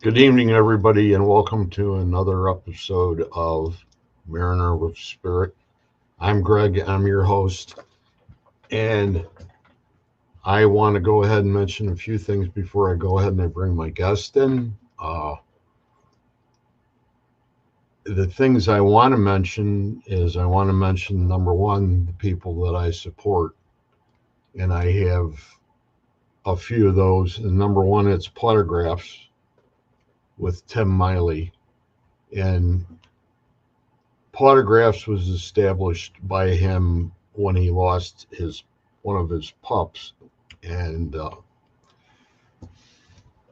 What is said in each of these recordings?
Good evening, everybody, and welcome to another episode of Mariner with Spirit. I'm Greg, I'm your host, and I want to go ahead and mention a few things before I go ahead and I bring my guest in. The things I want to mention is I want to mention number one, the people that I support, and I have a few of those. And number one, it's Plotographs with Tim Miley. And Plotographs was established by him when he lost his one of his pups, and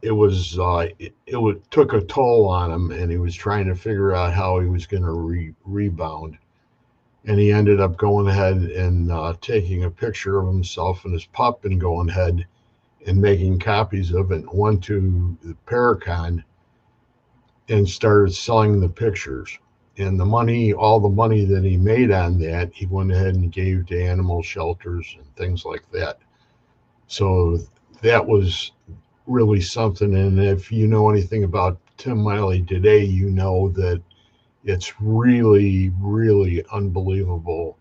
it took a toll on him, and he was trying to figure out how he was going to rebound, and he ended up going ahead and taking a picture of himself and his pup, and going ahead and making copies of it, went to the Paracon and started selling the pictures. And all the money that he made on that, he went ahead and gave to animal shelters and things like that. So that was really something. And if you know anything about Tim Miley today, you know that it's really, really unbelievable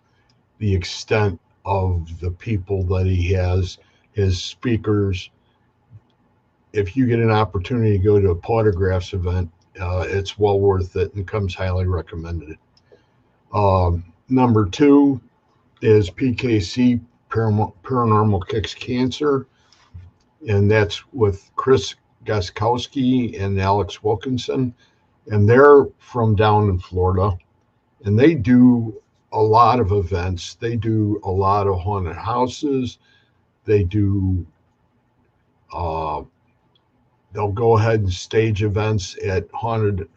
the extent of the people that he has, his speakers. If you get an opportunity to go to a Photographs event, it's well worth it and comes highly recommended. Number two is PKC, Paranormal Kicks Cancer, and that's with Chris Gaskowski and Alex Wilkinson, and they're from down in Florida, and they do a lot of events. They do a lot of haunted houses. They do uh, they'll go ahead and stage events at haunted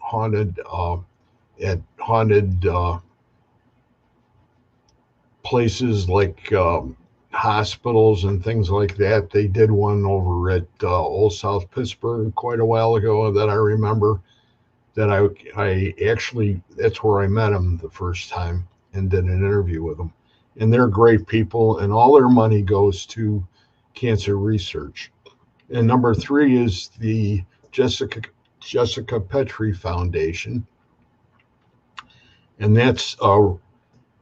places like hospitals and things like that. They did one over at Old South Pittsburgh quite a while ago that I remember. That I actually, that's where I met him the first time and did an interview with them. And they're great people, and all their money goes to cancer research. And number three is the Jessica Petrie Foundation, and that's a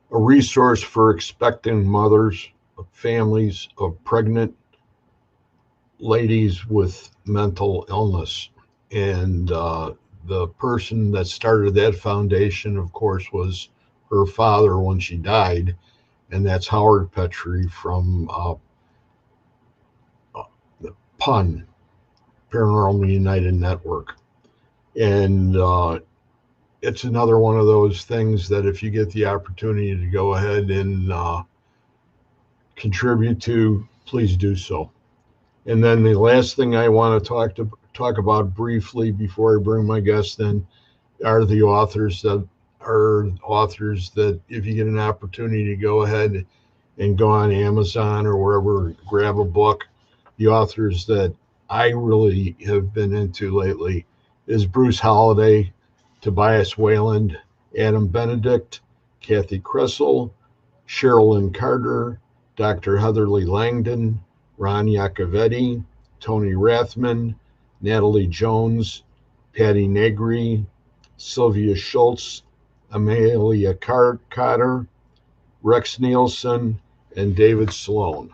resource for expectant mothers, families of pregnant ladies with mental illness. And the person that started that foundation, of course, was her father when she died, and that's Howard Petrie from the PUN, Paranormal United Network. And it's another one of those things that if you get the opportunity to go ahead and contribute to, please do so. And then the last thing I want to talk about briefly before I bring my guest in are the authors that if you get an opportunity to go ahead and go on Amazon or wherever, grab a book. The authors that I really have been into lately is Bruce Holliday, Tobias Wayland, Adam Benedict, Kathy Kressel, Sherilyn Carter, Dr. Heatherly Langdon, Ron Iacovetti, Tony Rathman, Natalie Jones, Patty Negri, Sylvia Schultz, Amelia Cotter, Rex Nielsen, and David Sloan.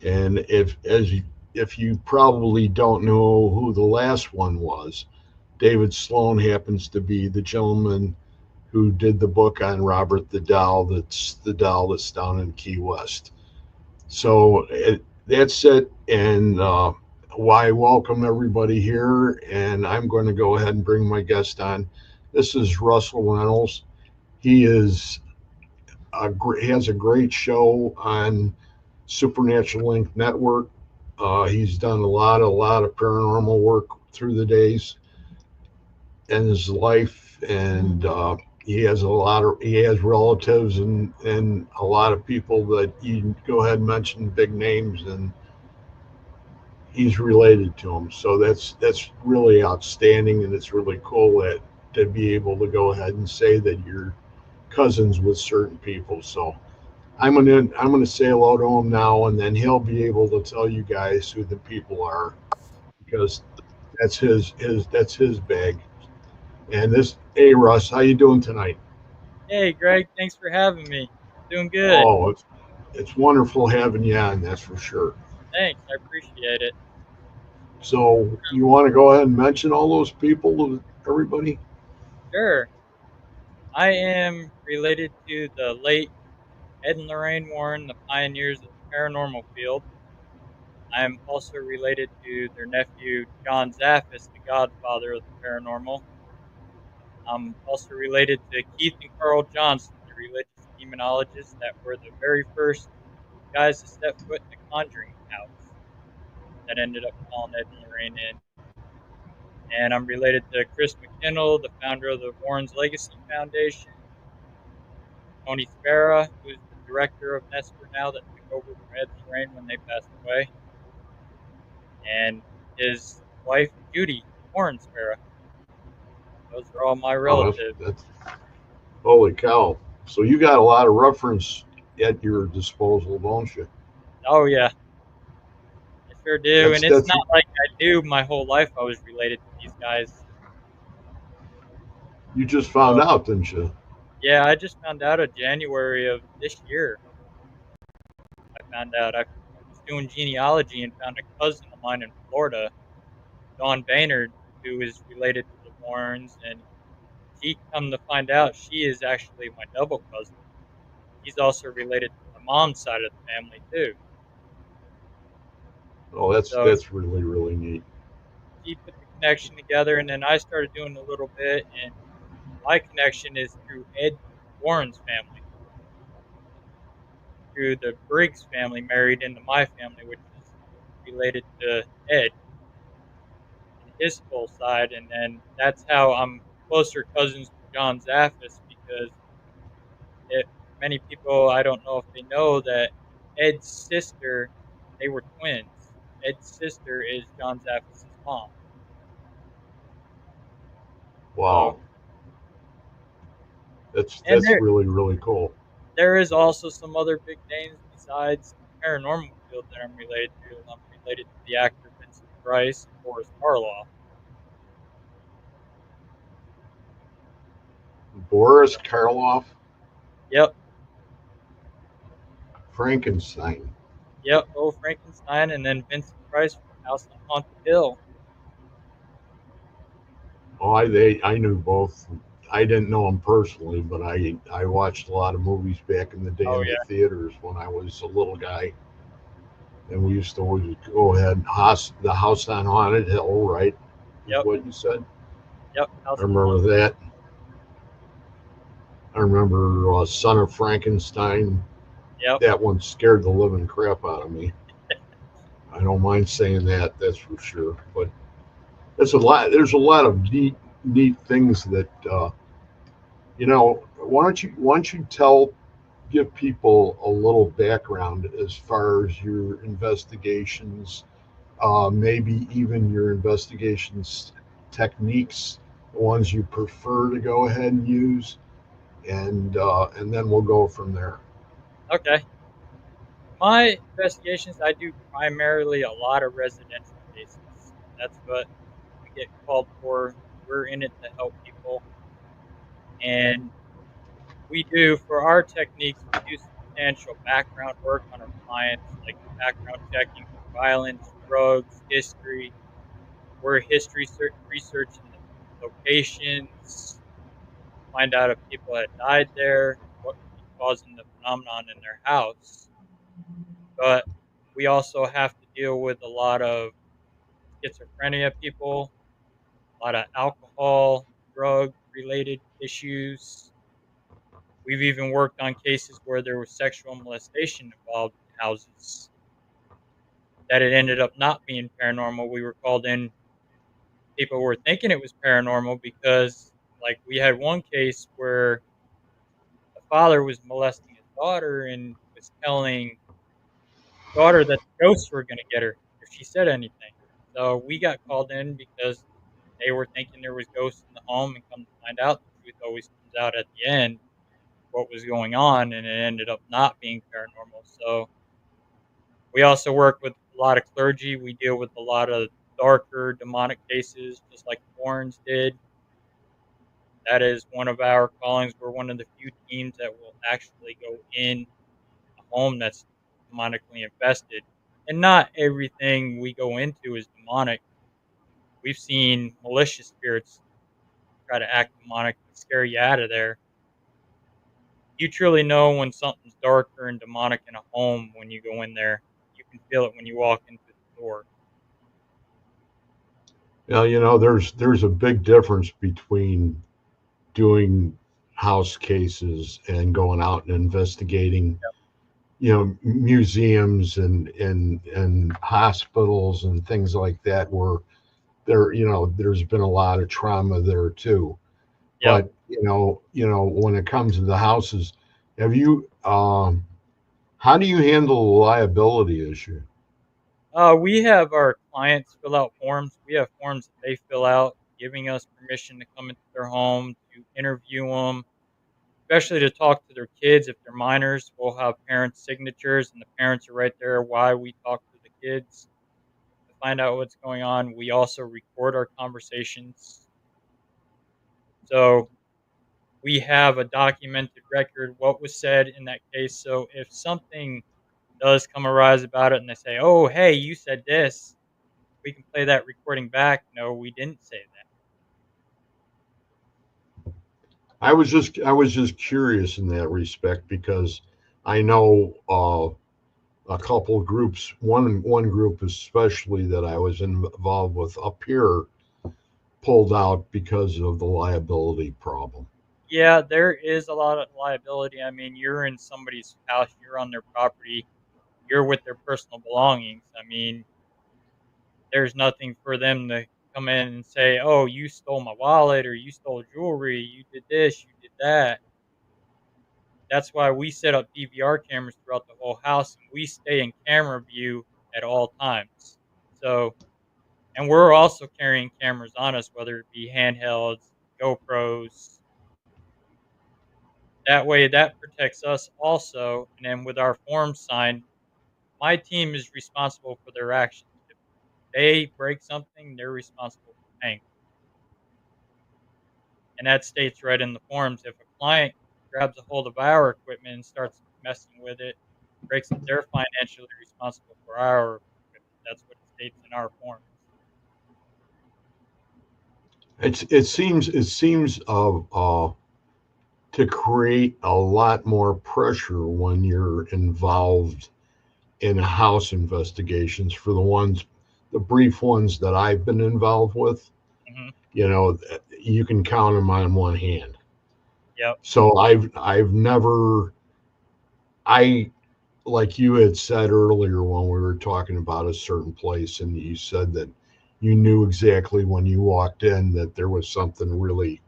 And if you probably don't know who the last one was, David Sloan happens to be the gentleman who did the book on Robert the Doll. That's the doll that's down in Key West. So that's it. And why welcome everybody here. And I'm going to go ahead and bring my guest on. This is Russell Reynolds. He has a great show on Supernatural Link Network. He's done a lot of paranormal work through the days in his life, and he has relatives and a lot of people that you can go ahead and mention big names, and he's related to them. So that's really outstanding, and it's really cool that to be able to go ahead and say that you're cousins with certain people. So I'm gonna say hello to him now, and then he'll be able to tell you guys who the people are, because That's his bag. And this, hey Russ, how you doing tonight? Hey, Greg, thanks for having me. Doing good. Oh, it's wonderful having you on. That's for sure. Thanks, I appreciate it. So you want to go ahead and mention all those people, everybody? Sure. I am related to the late Ed and Lorraine Warren, the pioneers of the paranormal field. I am also related to their nephew, John Zaffis, the godfather of the paranormal. I'm also related to Keith and Carl Johnson, the religious demonologists that were the very first guys to step foot in the Conjuring house that ended up calling Ed and Lorraine in. And I'm related to Chris McKinnell, the founder of the Warren's Legacy Foundation, Tony Spera, who's the director of Nestor now that took over from Ed and Lorraine when they passed away, and his wife, Judy Warren Spera. Those are all my Oh, relatives. that's holy cow! So you got a lot of reference at your disposal, don't you? Oh, yeah, I sure do. And it's That's not like I knew my whole life I was related to these guys. you just found So, out, didn't you? yeah, I just found out in January of this year. I found out I was doing genealogy and found a cousin of mine in Florida, Dawn Baynard, who is related to the Warrens, and she come to find out she is actually my double cousin. He's also related to my mom's side of the family too. Oh, So that's really neat. she put the connection together, and then I started doing a little bit, and my connection is through Ed Warren's family, through the Briggs family married into my family, which is related to Ed and his full side, and then that's how I'm closer cousins with John Zaffis because it, many people, I don't know if they know that Ed's sister, they were twins. Ed's sister is John Zaffis' mom. So, Wow, and that's really cool. there is also some other big names besides the paranormal field that I'm related to. I'm related to the actor Vincent Price and Boris Karloff. Boris Karloff, Yep, Frankenstein. yep. Oh, Frankenstein, and then Vincent Price from House on Haunted Hill. Oh, I knew both. I didn't know them personally, but I watched a lot of movies back in the day Oh in the yeah, theaters when I was a little guy, and we used to always go ahead. The House on Haunted Hill, right? Is yep, what you said. yep. I House on remember Haunted. that. I remember Son of Frankenstein. Yep. That one scared the living crap out of me. I don't mind saying that. That's for sure. But there's a lot. There's a lot of neat things that why don't you tell give people a little background as far as your investigations, maybe even your investigations techniques, the ones you prefer to go ahead and use, and then we'll go from there. Okay. My investigations, I do primarily a lot of residential cases. That's what we get called for. We're in it to help people. And we do, for our techniques, we do substantial background work on our clients, like background checking for violence, drugs, history. We're researching the locations, find out if people had died there, what could be causing the phenomenon in their house. But we also have to deal with a lot of schizophrenia people, a lot of alcohol, drug related issues. We've even worked on cases where there was sexual molestation involved in houses that it ended up not being paranormal. We were called in, people were thinking it was paranormal because, like, we had one case where the father was molesting his daughter and was telling the daughter that the ghosts were going to get her if she said anything. So we got called in because they were thinking there was ghosts in the home, and come to find out, the truth always comes out at the end, what was going on, and it ended up not being paranormal. So we also work with a lot of clergy. We deal with a lot of darker demonic cases, just like Warrens did. That is one of our callings. We're one of the few teams that will actually go in a home that's demonically infested. And not everything we go into is demonic. We've seen malicious spirits try to act demonic and scare you out of there. You truly know when something's darker and demonic in a home when you go in there. You can feel it when you walk into the door. Now, there's a big difference between doing house cases and going out and investigating, museums and hospitals and things like that, where there's been a lot of trauma there too. Yep. But when it comes to the houses, have you how do you handle the liability issue? We have our clients fill out forms. We have forms that they fill out, giving us permission to come into their home, to interview them, especially to talk to their kids. If they're minors, we'll have parents' signatures, and the parents are right there while we talk to the kids to find out what's going on. We also record our conversations. So we have a documented record what was said in that case. So if something does come arise about it and they say, "Oh, hey, you said this," we can play that recording back. No, we didn't say that. I was just curious in that respect because I know a couple groups, one group especially that I was involved with up here pulled out because of the liability problem. Yeah, there is a lot of liability. I mean, you're in somebody's house, you're on their property, you're with their personal belongings. I mean, there's nothing for them to come in and say, "Oh, you stole my wallet or you stole jewelry, you did this, you did that." That's why we set up DVR cameras throughout the whole house and we stay in camera view at all times. So, and we're also carrying cameras on us, whether it be handhelds, GoPros. That way, that protects us also. And then with our forms signed, my team is responsible for their actions. If they break something, they're responsible for paying. And that states right in the forms. If a client grabs a hold of our equipment and starts messing with it, breaks it, they're financially responsible for our equipment. That's what it states in our forms. It seems to create a lot more pressure when you're involved in house investigations for the brief ones that I've been involved with. Hmm. You know, you can count them on one hand. Yep. So I've never I like you had said earlier when we were talking about a certain place, and you said that you knew exactly when you walked in that there was something really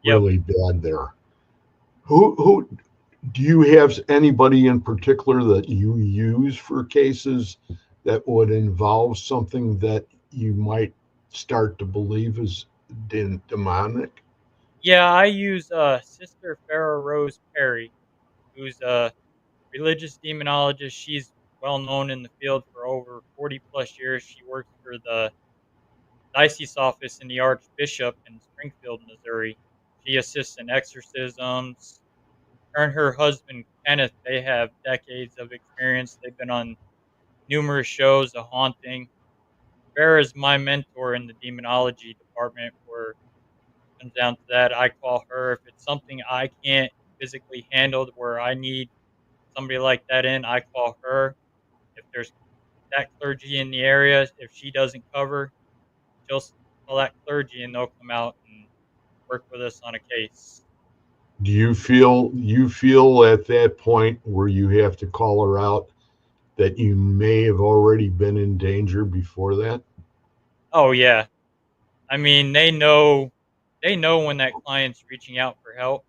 Yep. really bad there. Who do you have anybody in particular that you use for cases that would involve something that you might start to believe is demonic? Yeah, I use Sister Farrah Rose Perry, who's a religious demonologist. She's well known in the field for over 40 plus years. She works for the diocese office in the Archbishop in Springfield, Missouri. She assists in exorcisms. Her and her husband, Kenneth, they have decades of experience. They've been on numerous shows, The Haunting. Farrah is my mentor in the demonology department where it comes down to that. I call her. If it's something I can't physically handle where I need somebody like that in, I call her. If there's that clergy in the area, if she doesn't cover, she'll call that clergy and they'll come out and work with us on a case. Do you feel at that point where you have to call her out that you may have already been in danger before that? Oh yeah, I mean they know when that client's reaching out for help.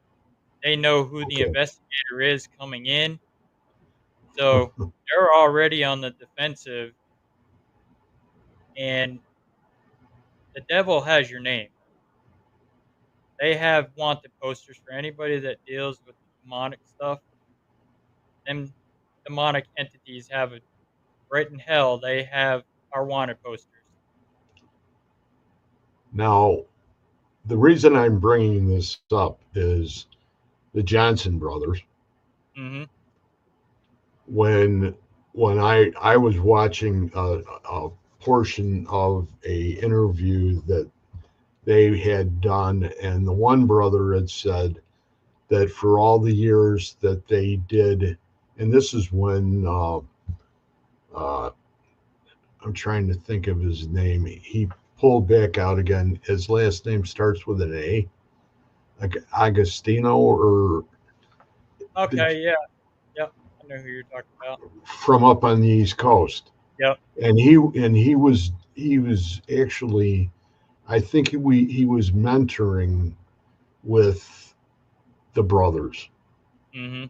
They know who the Okay. investigator is coming in, so they're already on the defensive. And the devil has your name. They have wanted posters for anybody that deals with demonic stuff. Them demonic entities have it right in hell. They have our wanted posters. Now, the reason I'm bringing this up is the Johnson brothers. Mm-hmm. When when I was watching a portion of a interview that they had done, and the one brother had said that for all the years that they did, and this is when uh, I'm trying to think of his name. He pulled back out again. His last name starts with an A, like Agostino, or the, Okay. Yeah. Yep. I know who you're talking about. from up on the East Coast. Yep. And he was actually, I think he was mentoring with the brothers, Mm-hmm.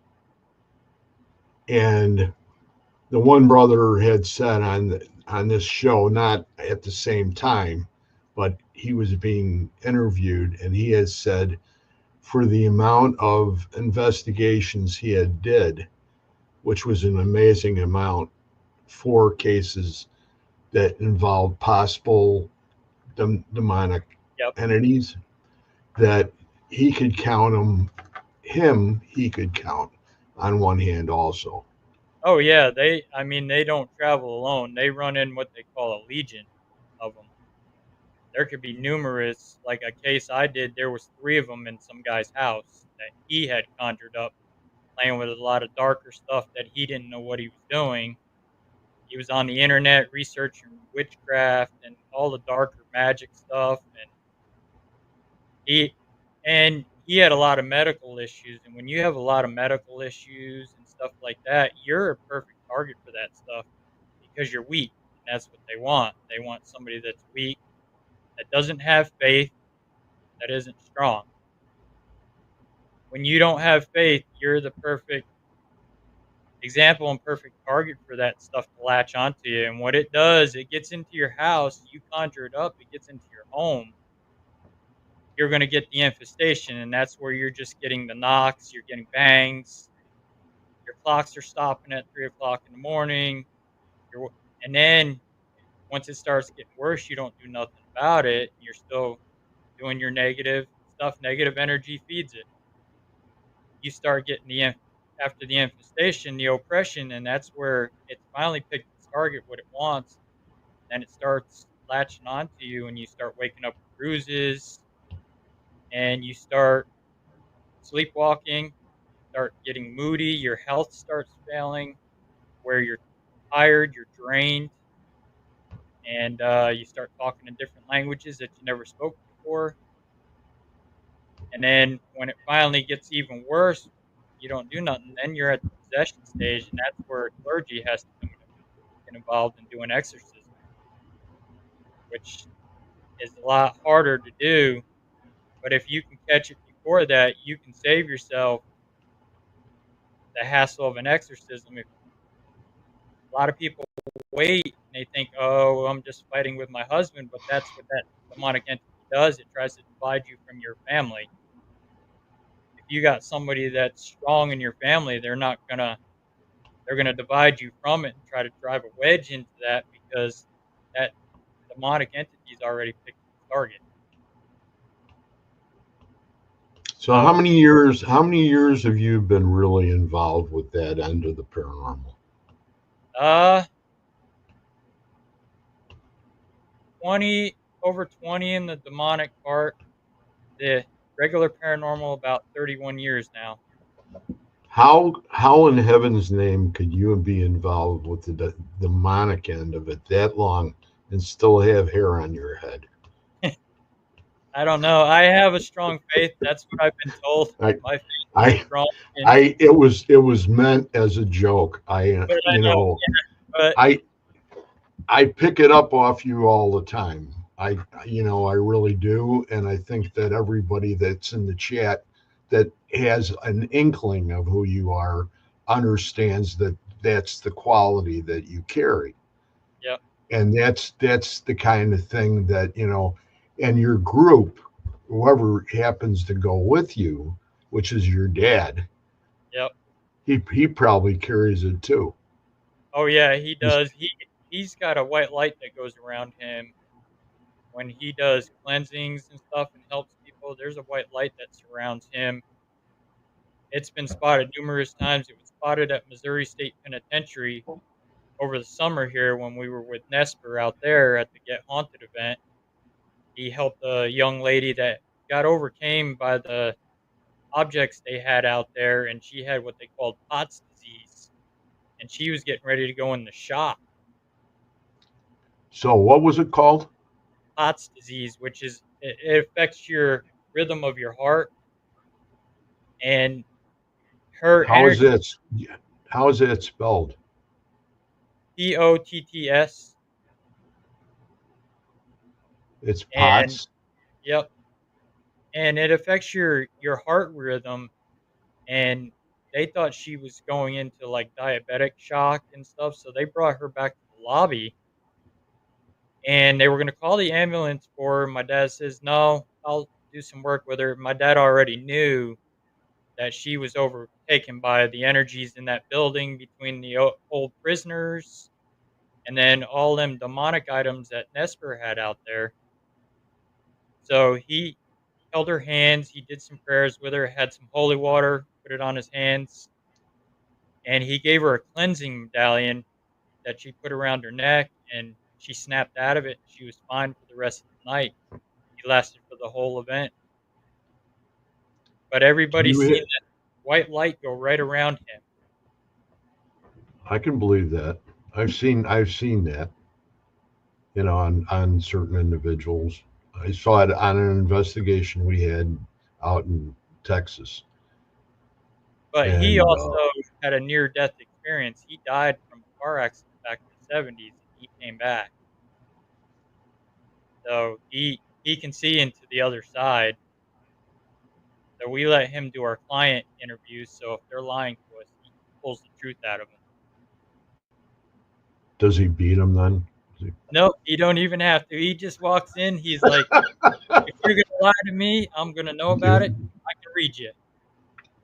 and the one brother had said on this show, not at the same time, but he was being interviewed, and he has said for the amount of investigations he had did, which was an amazing amount, 4 cases that involved possible demonic Yep. entities, that he could count he could count on one hand also. Oh yeah. They. I mean, they don't travel alone. They run in what they call a legion of them. There could be numerous. Like a case I did, there was three of them in some guy's house that he had conjured up, playing with a lot of darker stuff that he didn't know what he was doing. He was on the internet researching witchcraft and all the darker magic stuff, and he he had a lot of medical issues. And when you have a lot of medical issues and stuff like that, you're a perfect target for that stuff because you're weak, and that's what they want. They want somebody that's weak, that doesn't have faith, that isn't strong. When you don't have faith, you're the perfect example and perfect target for that stuff to latch onto you. And what it does, it gets into your house, you conjure it up, it gets into your home, you're going to get the infestation. And that's where you're just getting the knocks, you're getting bangs, your clocks are stopping at 3 o'clock in the morning. You're, and then once it starts getting worse, you don't do nothing about it. You're still doing your negative stuff. Negative energy feeds it. You start getting after the infestation, the oppression, and that's where it's finally picked its target, what it wants. Then it starts latching onto you, and you start waking up with bruises, and you start sleepwalking, start getting moody, your health starts failing, where you're tired, you're drained, and you start talking in different languages that you never spoke before. And then when it finally gets even worse, you don't do nothing. Then you're at the possession stage, and that's where clergy has to get involved in doing exorcism, which is a lot harder to do. But if you can catch it before that, you can save yourself the hassle of an exorcism. If a lot of people wait and they think, "Oh, I'm just fighting with my husband," but that's what that demonic entity does. It tries to divide you from your family. If you got somebody that's strong in your family, they're gonna divide you from it and try to drive a wedge into that because that demonic entity's already picked its target. So So, how many years have you been really involved with that end of the paranormal? uh, 20 over 20 in the demonic part. The regular paranormal about 31 years now. How in heaven's name could you be involved with the demonic end of it that long and still have hair on your head? I don't know. I have a strong faith. That's what I've been told. I My faith is I strong, and it was meant as a joke. but I know. But I I pick it up off you all the time. I really do, and I think that everybody that's in the chat that has an inkling of who you are understands that that's the quality that you carry, yep, and that's the kind of thing that and your group, whoever happens to go with you, which is your dad, yep. he probably carries it too. Oh yeah, he He's does. He's got a white light that goes around him when he does cleansings and stuff and helps people, there's a white light that surrounds him. It's been spotted numerous times. It was spotted at Missouri State Penitentiary over the summer here when we were with Nesper out there at the Get Haunted event. He helped a young lady that got overcame by the objects they had out there, and she had what they called POTS disease, and she was getting ready to go in the shock. So what was it called? POTS disease, which is it affects your rhythm of your heart, and her How is energy. that? How is that spelled? POTTS, It's and POTS. yep, and it affects your heart rhythm. And they thought she was going into like diabetic shock and stuff, so they brought her back to the lobby, and they were going to call the ambulance for her. My dad says, "No, I'll do some work with her." My dad already knew that she was overtaken by the energies in that building between the old prisoners and then all them demonic items that Nesper had out there. So he held her hands. He did some prayers with her, had some holy water, put it on his hands, and he gave her a cleansing medallion that she put around her neck, and she snapped out of it. She was fine for the rest of the night. He lasted for the whole event. But Do everybody's seen you? that white light go right around him. I can believe that. I've seen that. On certain individuals. I saw it on an investigation we had out in Texas, But he and also had a near death experience. He died from a car accident back in the 70s, and he came back. So he can see into the other side. So we let him do our client interviews. So if they're lying to us, he pulls the truth out of them. does he beat him then? Nope, he don't even have to. He just walks in. He's like, if you're gonna lie to me, I'm gonna know about it. I can read you.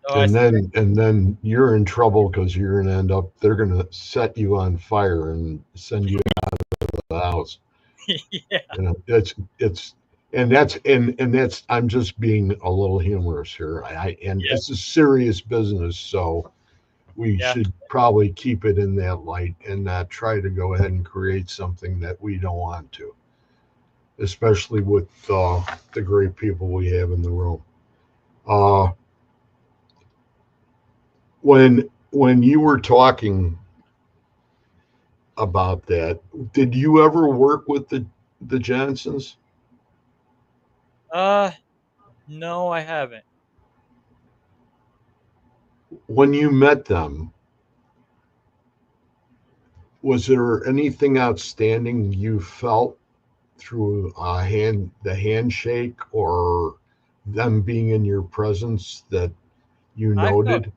So I said, And then you're in trouble because you're gonna end up. They're gonna set you on fire and send you to the house. yeah, It's and that's I'm just being a little humorous here. And yeah, it's a serious business, so we yeah, should probably keep it in that light and not try to go ahead and create something that we don't want to, especially with the great people we have in the room. Uh, when you were talking about that, did you ever work with the Johnsons? uh, no, I haven't. When you met them, was there anything outstanding you felt through the handshake or them being in your presence that you I felt noted?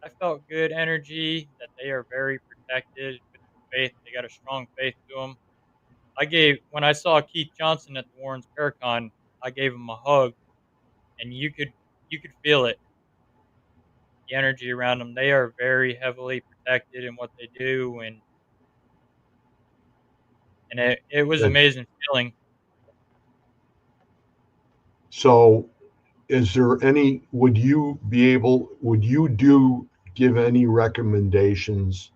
I felt good energy, that they are very protected with their faith. They got a strong faith to them. When I saw Keith Johnson at the Warrens Paracon, I gave him a hug, and you could feel it, the energy around them. They are very heavily protected in what they do, and it was That amazing feeling. so is there any would you do give any recommendations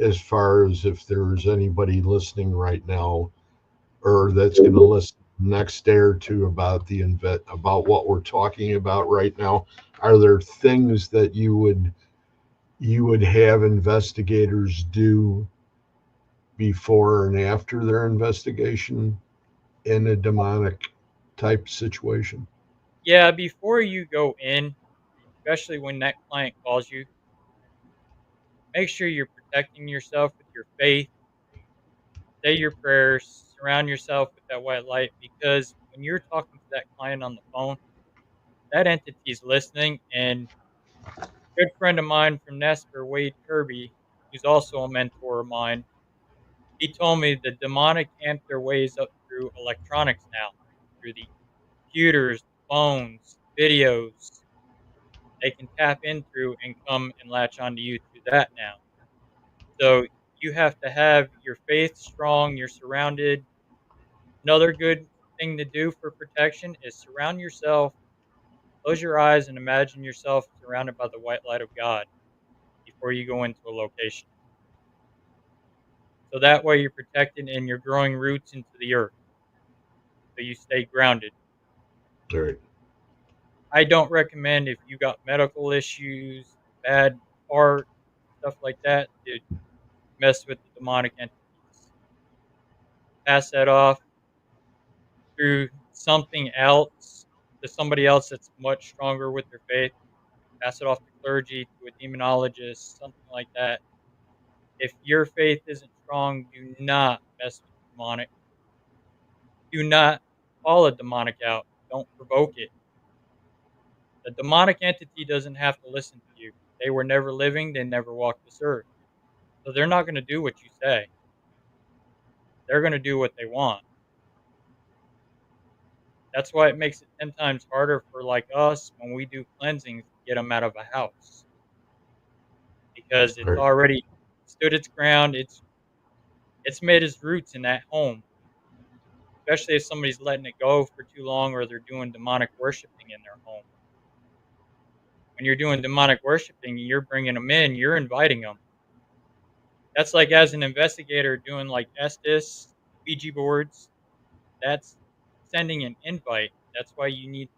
as far as if there's anybody listening right now or that's going to listen next day or two about about what we're talking about right now? Are there things that you would have investigators do before and after their investigation in a demonic type situation? Yeah, before you go in, especially when that client calls you, make sure you're protecting yourself with your faith. Say your prayers, surround yourself with that white light, because when you're talking to that client on the phone, that entity is listening. And a good friend of mine from Nesper, Wade Kirby, who's also a mentor of mine, he told me the demonic amp their ways up through electronics now, through the computers, phones, videos. They can tap in through and come and latch onto you through that now. So you have to have your faith strong. You're surrounded. Another good thing to do for protection is surround yourself, close your eyes, and imagine yourself surrounded by the white light of God before you go into a location. So that way you're protected and you're growing roots into the earth. So you stay grounded. All right. I don't recommend if you got medical issues, bad heart, stuff like that, to mess with the demonic entities. Pass that off through something else to somebody else that's much stronger with their faith. Pass it off to clergy, to a demonologist, something like that. If your faith isn't strong, do not mess with the demonic. Do not call a demonic out. Don't provoke it. The demonic entity doesn't have to listen to you. They were never living, they never walked this earth. So they're not going to do what you say. They're going to do what they want. That's why it makes it 10 times harder for like us when we do cleansings to get them out of a house because All it's right. already stood its ground. It's made its roots in that home, especially if somebody's letting it go for too long or they're doing demonic worshiping in their home. When you're doing demonic worshiping, you're bringing them in, you're inviting them. That's like as an investigator doing like Estes, Ouija boards, that's sending an invite. That's why you need to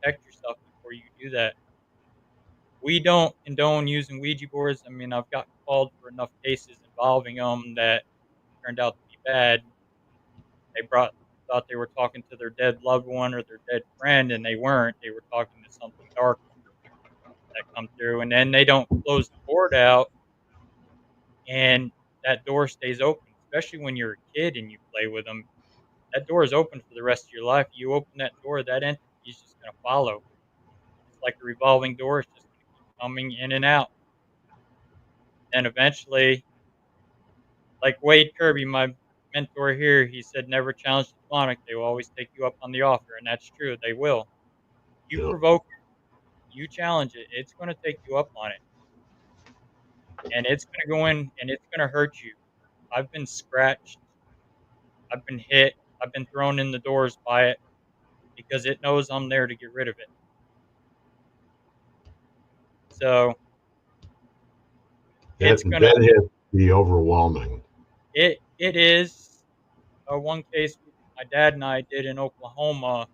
protect yourself before you do that. We don't condone using Ouija boards. I mean, I've got called for enough cases involving them that turned out to be bad. They thought they were talking to their dead loved one or their dead friend, and they weren't. They were talking to something dark that come through, and then they don't close the board out, and that door stays open. Especially when you're a kid and you play with them, that door is open for the rest of your life. You open that door, that entity is just going to follow. It's like a revolving door. It's just going to keep coming in and out. And eventually, like Wade Kirby, my mentor here, he said, never challenge the demonic. They will always take you up on the offer. And that's true. They will. You Yeah. provoke it, you challenge it, it's going to take you up on it. And it's going to go in and it's going to hurt you. I've been scratched. I've been hit. I've been thrown in the doors by it because it knows I'm there to get rid of it. So That it's going to, that has to be overwhelming. it is one case my dad and I did in Oklahoma.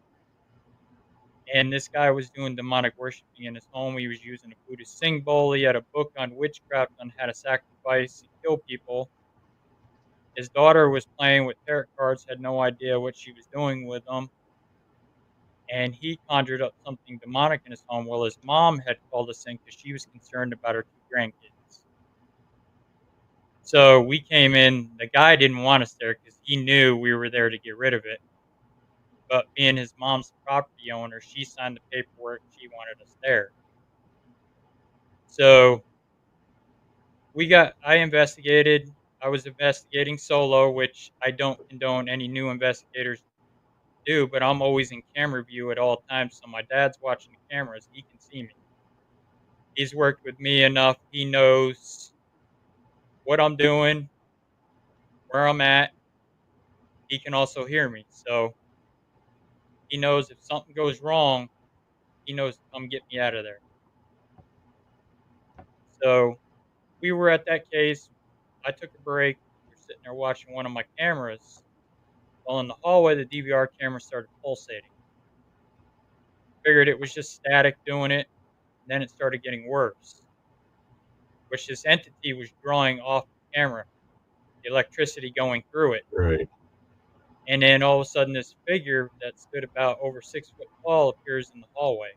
And this guy was doing demonic worshiping in his home. He was using a Buddhist sing bowl. He had a book on witchcraft on how to sacrifice and kill people. His daughter was playing with tarot cards, had no idea what she was doing with them. And he conjured up something demonic in his home. Well, his mom had called us in because she was concerned about her two grandkids. So we came in. The guy didn't want us there because he knew we were there to get rid of it. But being his mom's property owner, she signed the paperwork. She wanted us there. So I investigated. I was investigating solo, which I don't condone any new investigators do, but I'm always in camera view at all times. So my dad's watching the cameras. He can see me. He's worked with me enough. He knows what I'm doing, where I'm at. He can also hear me. So he knows if something goes wrong, he knows to come get me out of there. So we were at that case. I took a break. We were sitting there watching one of my cameras. Well, in the hallway, the DVR camera started pulsating. Figured it was just static doing it. Then it started getting worse, which this entity was drawing off the camera, the electricity going through it. Right. And then all of a sudden, this figure that stood about over 6 foot tall appears in the hallway.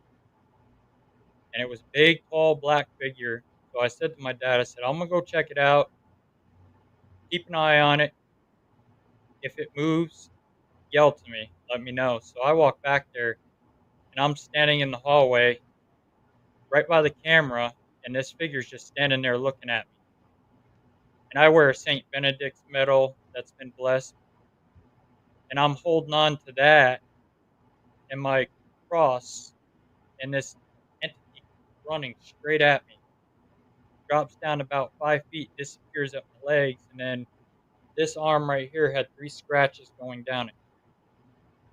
And it was a big, tall, black figure. So I said to my dad, I said, I'm going to go check it out. Keep an eye on it. If it moves, yell to me. Let me know. So I walk back there, and I'm standing in the hallway right by the camera, and this figure's just standing there looking at me. And I wear a St. Benedict's medal that's been blessed, and I'm holding on to that and my cross, and this entity running straight at me, drops down about 5 feet, disappears at my legs, and then this arm right here had 3 scratches going down it.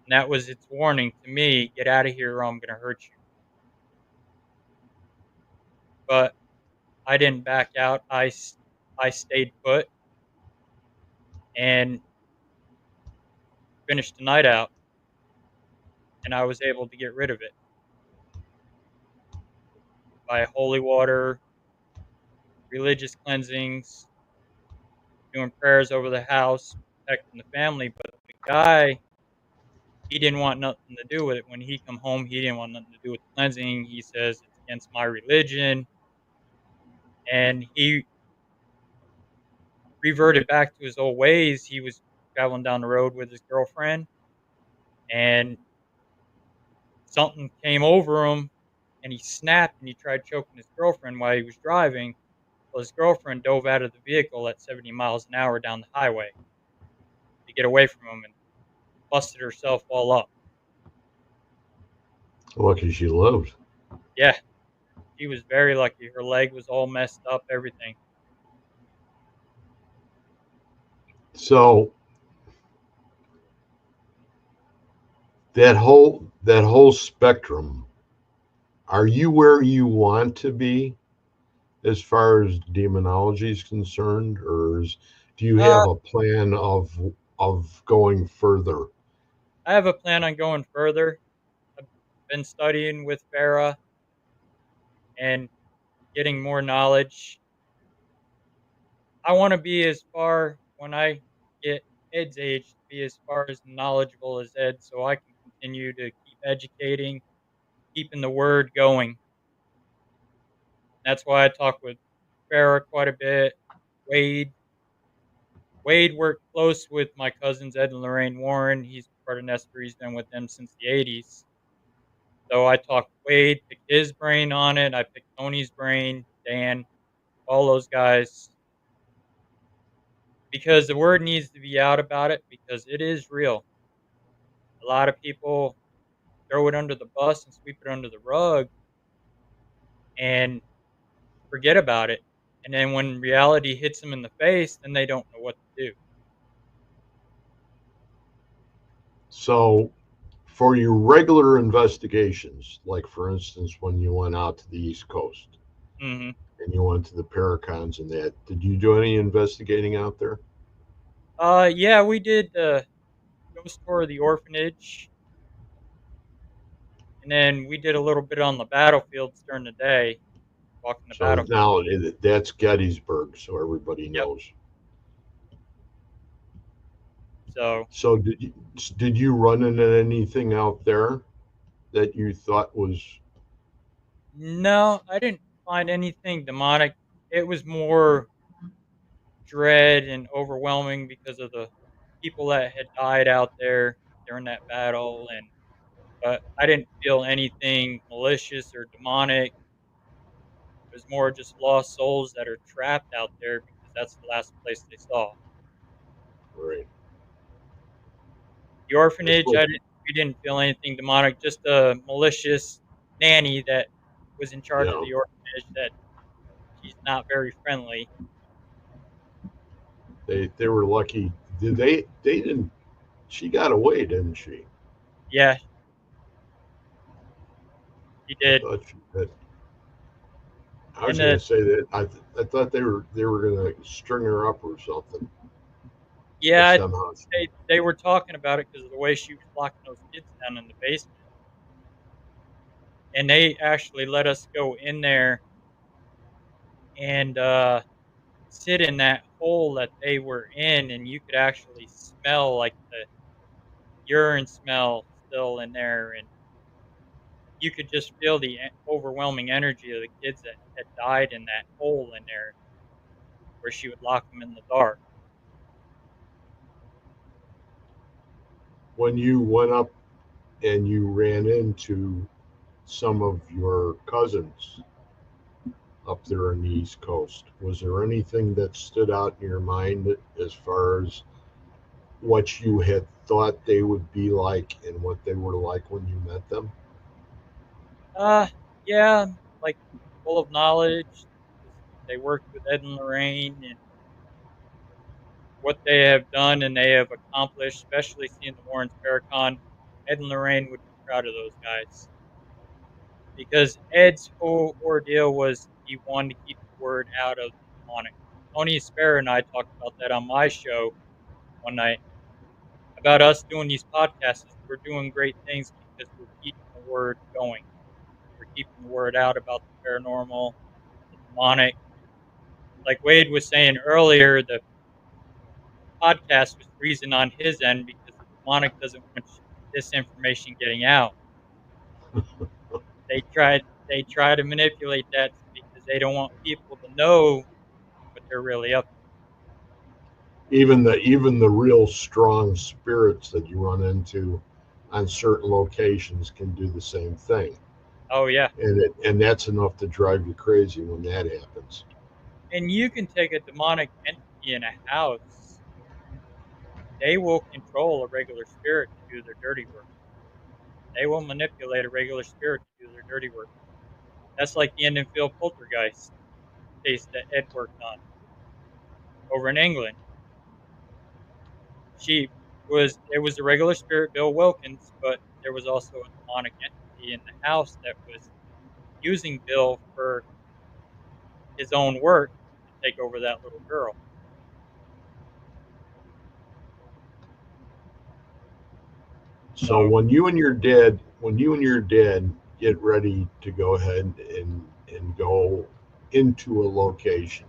And that was its warning to me, get out of here or I'm going to hurt you. But I didn't back out. I stayed put and finished the night out, and I was able to get rid of it by holy water, religious cleansings, doing prayers over the house, protecting the family. But the guy, he didn't want nothing to do with it. When he come home, he didn't want nothing to do with the cleansing. He says it's against my religion, and he reverted back to his old ways. He was traveling down the road with his girlfriend, and something came over him, and he snapped and he tried choking his girlfriend while he was driving. Well, his girlfriend dove out of the vehicle at 70 miles an hour down the highway to get away from him and busted herself all up. Lucky she lived. Yeah, she was very lucky. Her leg was all messed up, everything. So that whole spectrum, are you where you want to be as far as demonology is concerned, or do you Uh, have a plan of going further? I have a plan on going further. I've been studying with Farah and getting more knowledge. I want to be as far when I get Ed's age to be as far as knowledgeable as Ed, so I can continue to keep educating, keeping the word going. That's why I talk with Farah quite a bit. Wade. Wade worked close with my cousins Ed and Lorraine Warren. He's part of Nestor. He's been with them since the '80s. So I talked to Wade, picked his brain on it. I picked Tony's brain, Dan, all those guys, because the word needs to be out about it because it is real. A lot of people throw it under the bus and sweep it under the rug and forget about it. And then when reality hits them in the face, then they don't know what to do. So, for your regular investigations, like for instance, when you went out to the East Coast Hmm. and you went to the Paracons and that, did you do any investigating out there? Yeah, we did the ghost tour of the orphanage, and then we did a little bit on the battlefields during the day, walking the So battlefield. now that's Gettysburg, so everybody Yep. knows. So So did you run into anything out there that you thought was no, I didn't find anything demonic. It was more dread and overwhelming because of the people that had died out there during that battle, and but I didn't feel anything malicious or demonic. It was more just lost souls that are trapped out there because that's the last place they saw. right? The That's orphanage, what, we didn't feel anything demonic, just a malicious nanny that was in charge of yeah. the orphanage that she's not very friendly. They were lucky. Did they didn't? She got away, didn't she? Yeah, she I did. thought she did. I was And going to say that I thought they were going to string her up or something. Or yeah, somehow. they were talking about it because of the way she was locking those kids down in the basement. And they actually let us go in there and sit in that hole that they were in, and you could actually smell like the urine smell still in there, and you could just feel the overwhelming energy of the kids that had died in that hole in there where she would lock them in the dark. When you went up and you ran into some of your cousins up there on the East Coast, was there anything that stood out in your mind as far as what you had thought they would be like and what they were like when you met them? Uh, yeah, like full of knowledge. They worked with Ed and Lorraine and what they have done and they have accomplished, especially seeing the Warrens Paracon. Ed and Lorraine would be proud of those guys because Ed's whole ordeal was he wanted to keep the word out of the demonic. Tony Sparrow and I talked about that on my show one night about us doing these podcasts. We're doing great things because we're keeping the word going. We're keeping the word out about the paranormal, the demonic. Like Wade was saying earlier, the podcast was reason on his end because the demonic doesn't want this information getting out. They try to manipulate that because they don't want people to know what they're really up to. Even the real strong spirits that you run into on certain locations can do the same thing, Oh yeah, and that's enough to drive you crazy when that happens. and you can take a demonic entity in a house. They will control a regular spirit to do their dirty work. They will manipulate a regular spirit to do their dirty work. That's like the Endenfield poltergeist case that Ed worked on over in England. She it was a regular spirit, Bill Wilkins, but there was also a demonic entity in the house that was using Bill for his own work to take over that little girl. So So when you and your dad get ready to go ahead and go into a location,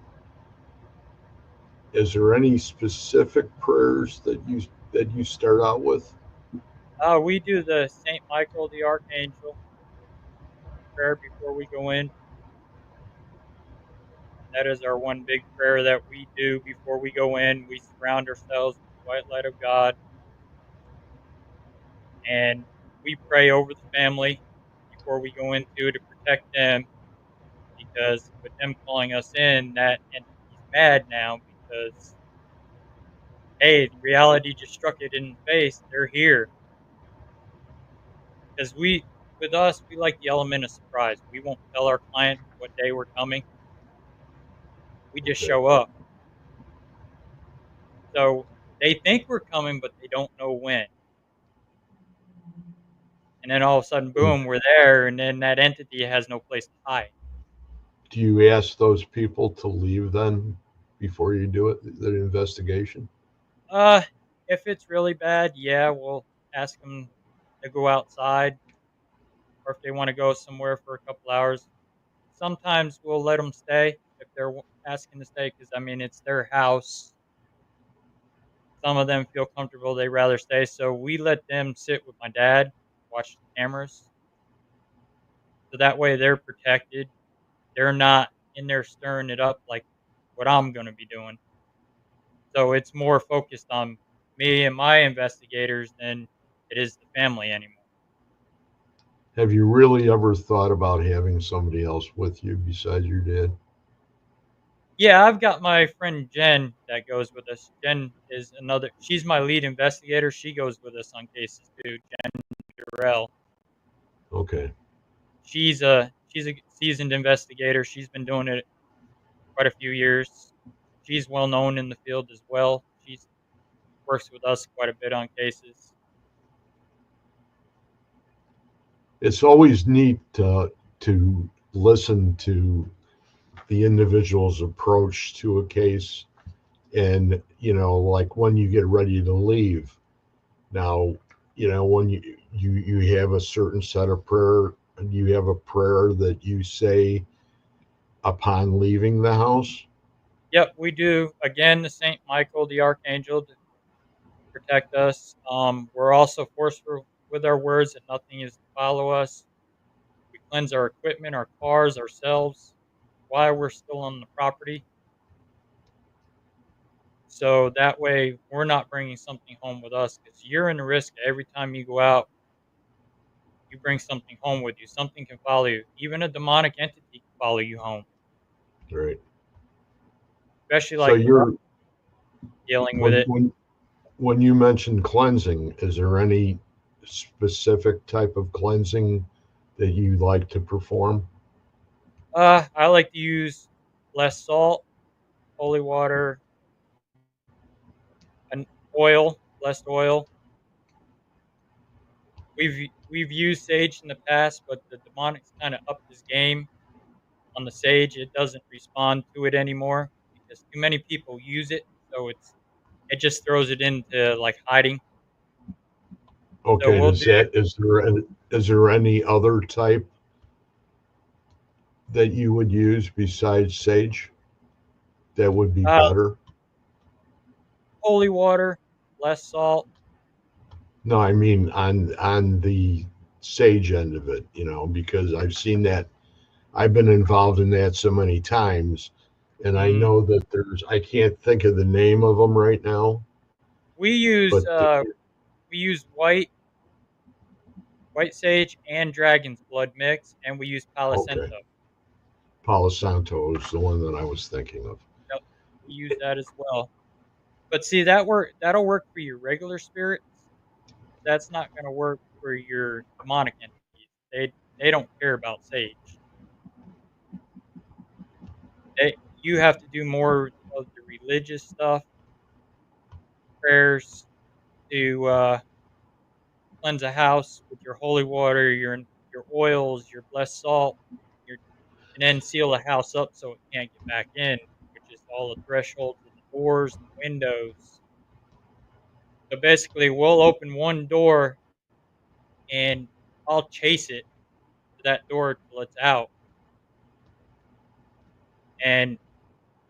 is there any specific prayers that you start out with? we do the Saint Michael the Archangel prayer before we go in. That is our one big prayer that we do before we go in. We surround ourselves with the white light of God and we pray over the family before we go into to protect them because with them calling us in, that entity's mad now because hey, reality just struck it in the face. They're here because with us, we like the element of surprise. We won't tell our client what day we're coming. We just Okay. show up. So they think we're coming, but they don't know when. And then all of a sudden, And boom, we're there, and then that entity has no place to hide. do you ask those people to leave then before you do it, the investigation? Uh, if it's really bad, yeah, we'll ask them to go outside, or if they want to go somewhere for a couple hours. Sometimes we'll let them stay if they're asking to stay, because I mean it's their house. Some of them feel comfortable; they rather stay. So we let them sit with my dad, watch the cameras, so that way they're protected. They're not in there stirring it up like what I'm going to be doing. So it's more focused on me and my investigators than it is the family anymore. Have you really ever thought about having somebody else with you besides your dad? Yeah, I've got my friend Jen that goes with us. Jen is another. She's my lead investigator. She goes with us on cases too. Jen Durrell. Okay. She's a seasoned investigator. She's been doing it quite a few years. She's well known in the field as well. She works with us quite a bit on cases. It's always neat to listen to the individual's approach to a case, and like when you get ready to leave. Now, when you have a certain set of prayer, you have a prayer that you say upon leaving the house. Yep, we do. Again, the Saint Michael, the Archangel, to protect us. We're also forceful with our words that nothing is to follow us. We cleanse our equipment, our cars, ourselves while we're still on the property. So that way we're not bringing something home with us because you're in the risk every time you go out. You bring something home with you. Something can follow you. Even a demonic entity can follow you home, Right. especially So like where I'm you're dealing with when it. when when you mention cleansing, is there any specific type of cleansing that you like to perform? I like to use less salt, holy water, and oil, less oil. We've used sage in the past, but the demonic's kind of upped his game on the sage. It doesn't respond to it anymore because too many people use it, so it just throws it into like hiding. So Okay, we'll do is there any other type that you would use besides sage that would be uh, better? holy water, less salt. No, I mean on the sage end of it, you know, because I've seen that. I've been involved in that so many times, and I Mm, know that I can't think of the name of them right now, we but use uh, we use white sage and dragon's blood mix, and we use Palo okay, Santo. Palo Santo is the one that I was thinking of. Yep, we use that as well. But see, that'll work for your regular spirits. That's not going to work for your demonic entities. They don't care about sage. You have to do more of the religious stuff, prayers to cleanse a house with your holy water, your oils, your blessed salt, your and then seal the house up so it can't get back in, which is all the thresholds of the doors, the windows. So basically, we'll open one door and I'll chase it to that door till it's out. And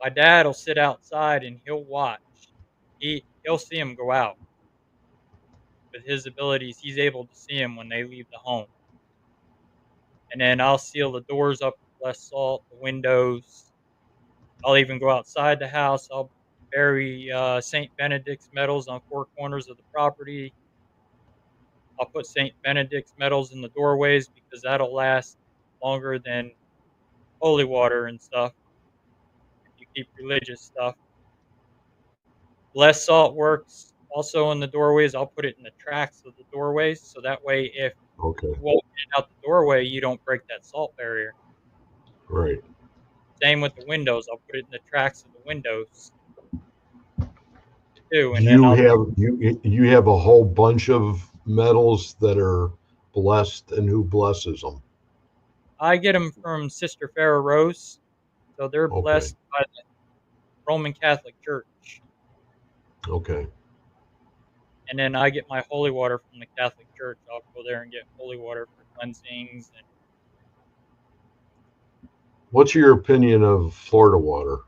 my dad will sit outside and he'll watch. He'll see them go out with his abilities. He's able to see them when they leave the home. And then I'll seal the doors up with blessed salt, the windows. I'll even go outside the house. I'll bury Saint Benedict's medals on four corners of the property. I'll put Saint Benedict's medals in the doorways because that'll last longer than holy water and stuff. If you keep religious stuff, less salt works. Also in the doorways, I'll put it in the tracks of the doorways so that way if Okay, you walk in out the doorway, you don't break that salt barrier. right. Same with the windows. I'll put it in the tracks of the windows too, Do and then you I'll have you have a whole bunch of medals that are blessed, and who blesses them? I get them from Sister Farrah Rose, so they're Okay, blessed by the Roman Catholic Church, okay. and then I get my holy water from the Catholic Church. I'll go there and get holy water for cleansings, and What's your opinion of Florida water?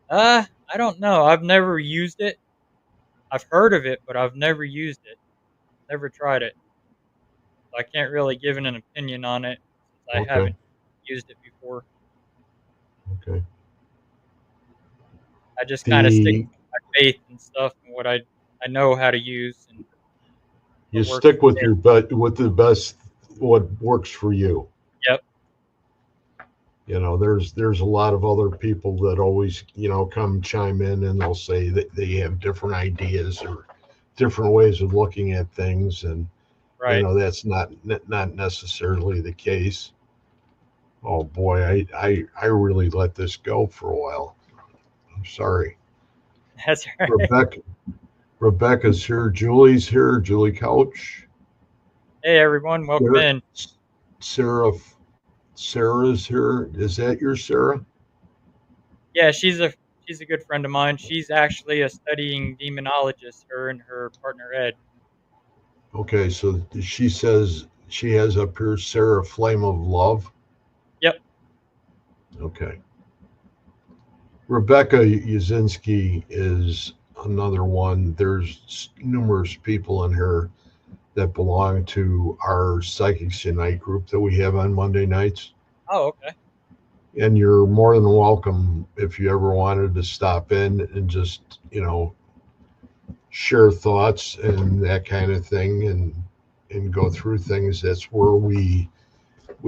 I don't know. I've never used it. I've heard of it, but I've never used it. Never tried it. So I can't really give an opinion on it since I Okay, haven't used it before. okay. I just kind of stick The to my faith and stuff and what I know how to use and You what works stick for with me. your but with the best what works for you. Yep. You know, there's a lot of other people that always, you know, come chime in and they'll say that they have different ideas or different ways of looking at things, and you Right. know that's not necessarily the case. Oh boy, I really let this go for a while. I'm sorry. That's right. Rebecca Rebecca's here, Julie's here, Julie Couch. Hey everyone, welcome Sarah in. Sarah Sarah's here. Is that your Sarah? Yeah, she's a good friend of mine. She's actually a studying demonologist, her and her partner Ed. Okay, so she says she has up here Sarah Flame of Love. Yep. Okay. Rebecca Yazinski is another one. There's numerous people in here that belong to our Psychics Unite group that we have on Monday nights. Oh, okay. And you're more than welcome if you ever wanted to stop in and just, you know, share thoughts and that kind of thing and go through things. That's where we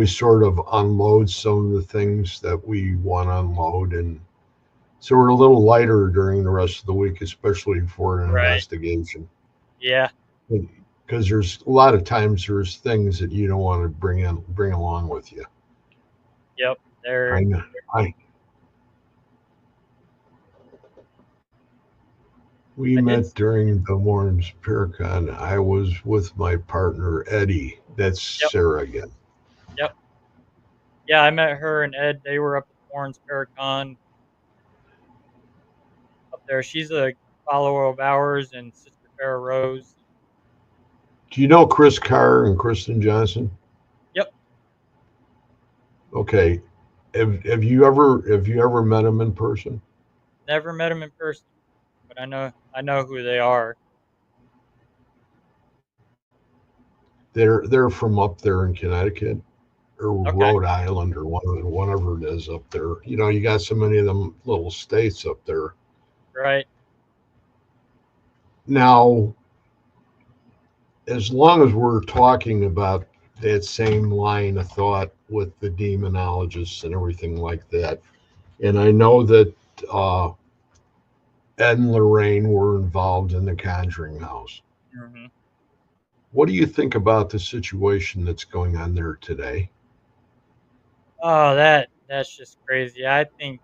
sort of unload some of the things that we want to unload, and so we're a little lighter during the rest of the week, especially for an Right. investigation, Yeah. because there's a lot of times there's things that you don't want to bring along with you. Yep. I They're know. I We I did. met during the Warren's Paracon. I was with my partner Eddie. That's Yep. Sarah again. Yep. Yeah, I met her and Ed. They were up at Warren's Paracon up there. She's a follower of ours and Sister Farrah Rose. Do you know Chris Carr and Kristen Johnson? Yep. Okay. Have you ever met them in person? Never met them in person, but I know who they are. They're from up there in Connecticut or Okay. Rhode Island or whatever it is up there. You know, you got so many of them little states up there. Right. Now, as long as we're talking about that same line of thought with the demonologists and everything like that, and I know that uh, Ed and Lorraine were involved in the Conjuring House. Hmm. What do you think about the situation that's going on there today? Oh, that's just crazy. I think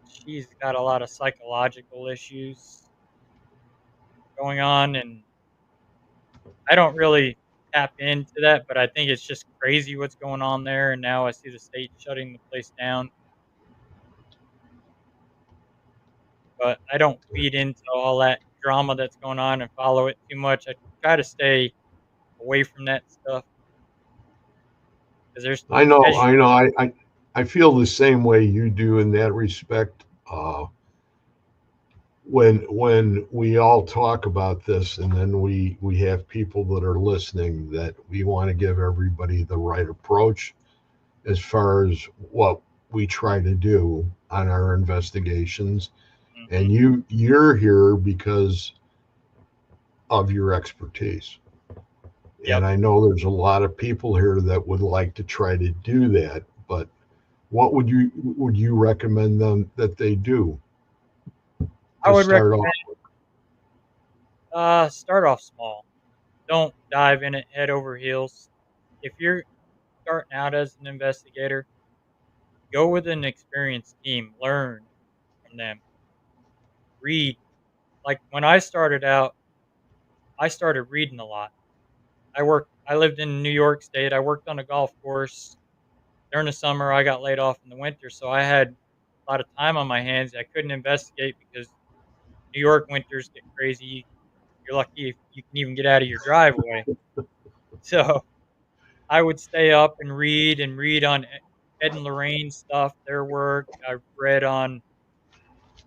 she's got a lot of psychological issues going on, and I don't really tap into that, but I think it's just crazy what's going on there. And now I see the state shutting the place down, but I don't feed into all that drama that's going on and follow it too much. I try to stay away from that stuff because there's, I know, as you, I know, I feel the same way you do in that respect. When we all talk about this, and then we have people that are listening, that we want to give everybody the right approach as far as what we try to do on our investigations. hmm And you're here because of your expertise. yep. And I know there's a lot of people here that would like to try to do that, but what would you recommend them that they do I to would start recommend off? start off small. Don't dive in it head over heels. If you're starting out as an investigator, go with an experienced team. Learn from them. Read. Like when I started out, I started reading a lot. I lived in New York State. I worked on a golf course. During the summer, I got laid off in the winter, so I had a lot of time on my hands. I couldn't investigate because New York winters get crazy. You're lucky if you can even get out of your driveway. So I would stay up and read on Ed and Lorraine stuff, their work. I read on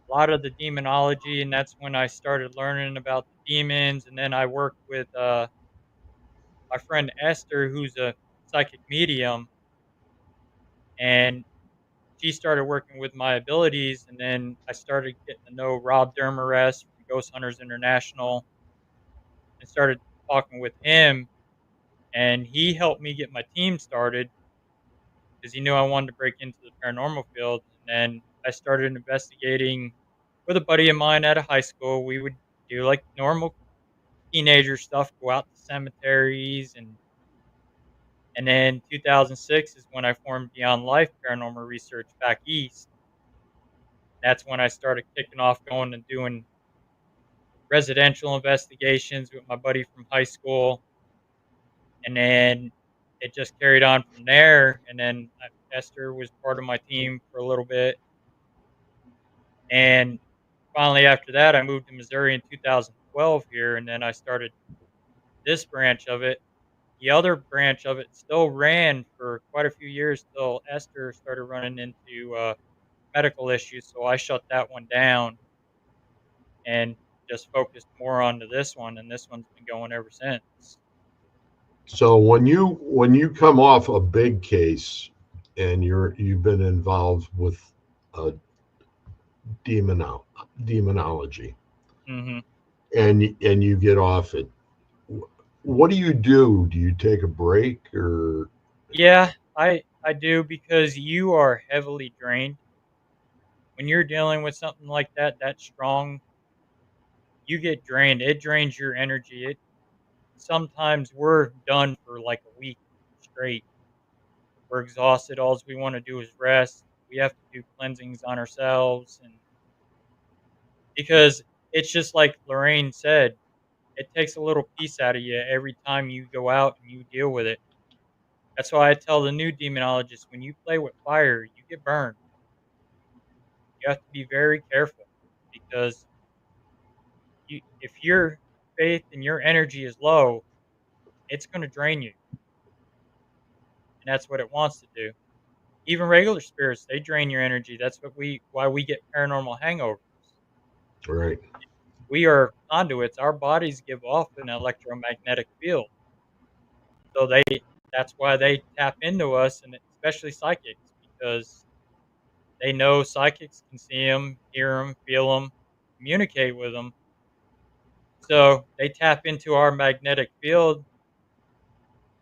a lot of the demonology, and that's when I started learning about the demons. And then I worked with my friend Esther, who's a psychic medium, and she started working with my abilities. And then I started getting to know Rob Dermarest from Ghost Hunters International and started talking with him. And he helped me get my team started because he knew I wanted to break into the paranormal field. And then I started investigating with a buddy of mine out of high school. We would do like normal teenager stuff, go out to cemeteries, and then 2006 is when I formed Beyond Life Paranormal Research back east. That's when I started kicking off going and doing residential investigations with my buddy from high school, and then it just carried on from there. And then Esther was part of my team for a little bit, and finally after that, I moved to Missouri in 2012 here, and then I started this branch of it. The other branch of it still ran for quite a few years till Esther started running into medical issues, so I shut that one down and just focused more onto this one, and this one's been going ever since. So when you come off a big case and you've been involved with uh, demonol- demonology, Hmm. and you get off it, what do you do? Do you take a break or? Yeah, I do because you are heavily drained when you're dealing with something like that that strong. You get drained. It drains your energy. It sometimes we're done for like a week straight. We're exhausted. All we want to do is rest. We have to do cleansings on ourselves, and because it's just like Lorraine said, it takes a little piece out of you every time you go out and you deal with it. That's why I tell the new demonologists, when you play with fire, you get burned. You have to be very careful because if your faith and your energy is low, it's going to drain you, and that's what it wants to do. Even regular spirits, they drain your energy. That's why we get paranormal hangovers. Right. We are conduits. Our bodies give off an electromagnetic field, so that's why they tap into us, and especially psychics, because they know psychics can see them, hear them, feel them, communicate with them. So they tap into our magnetic field.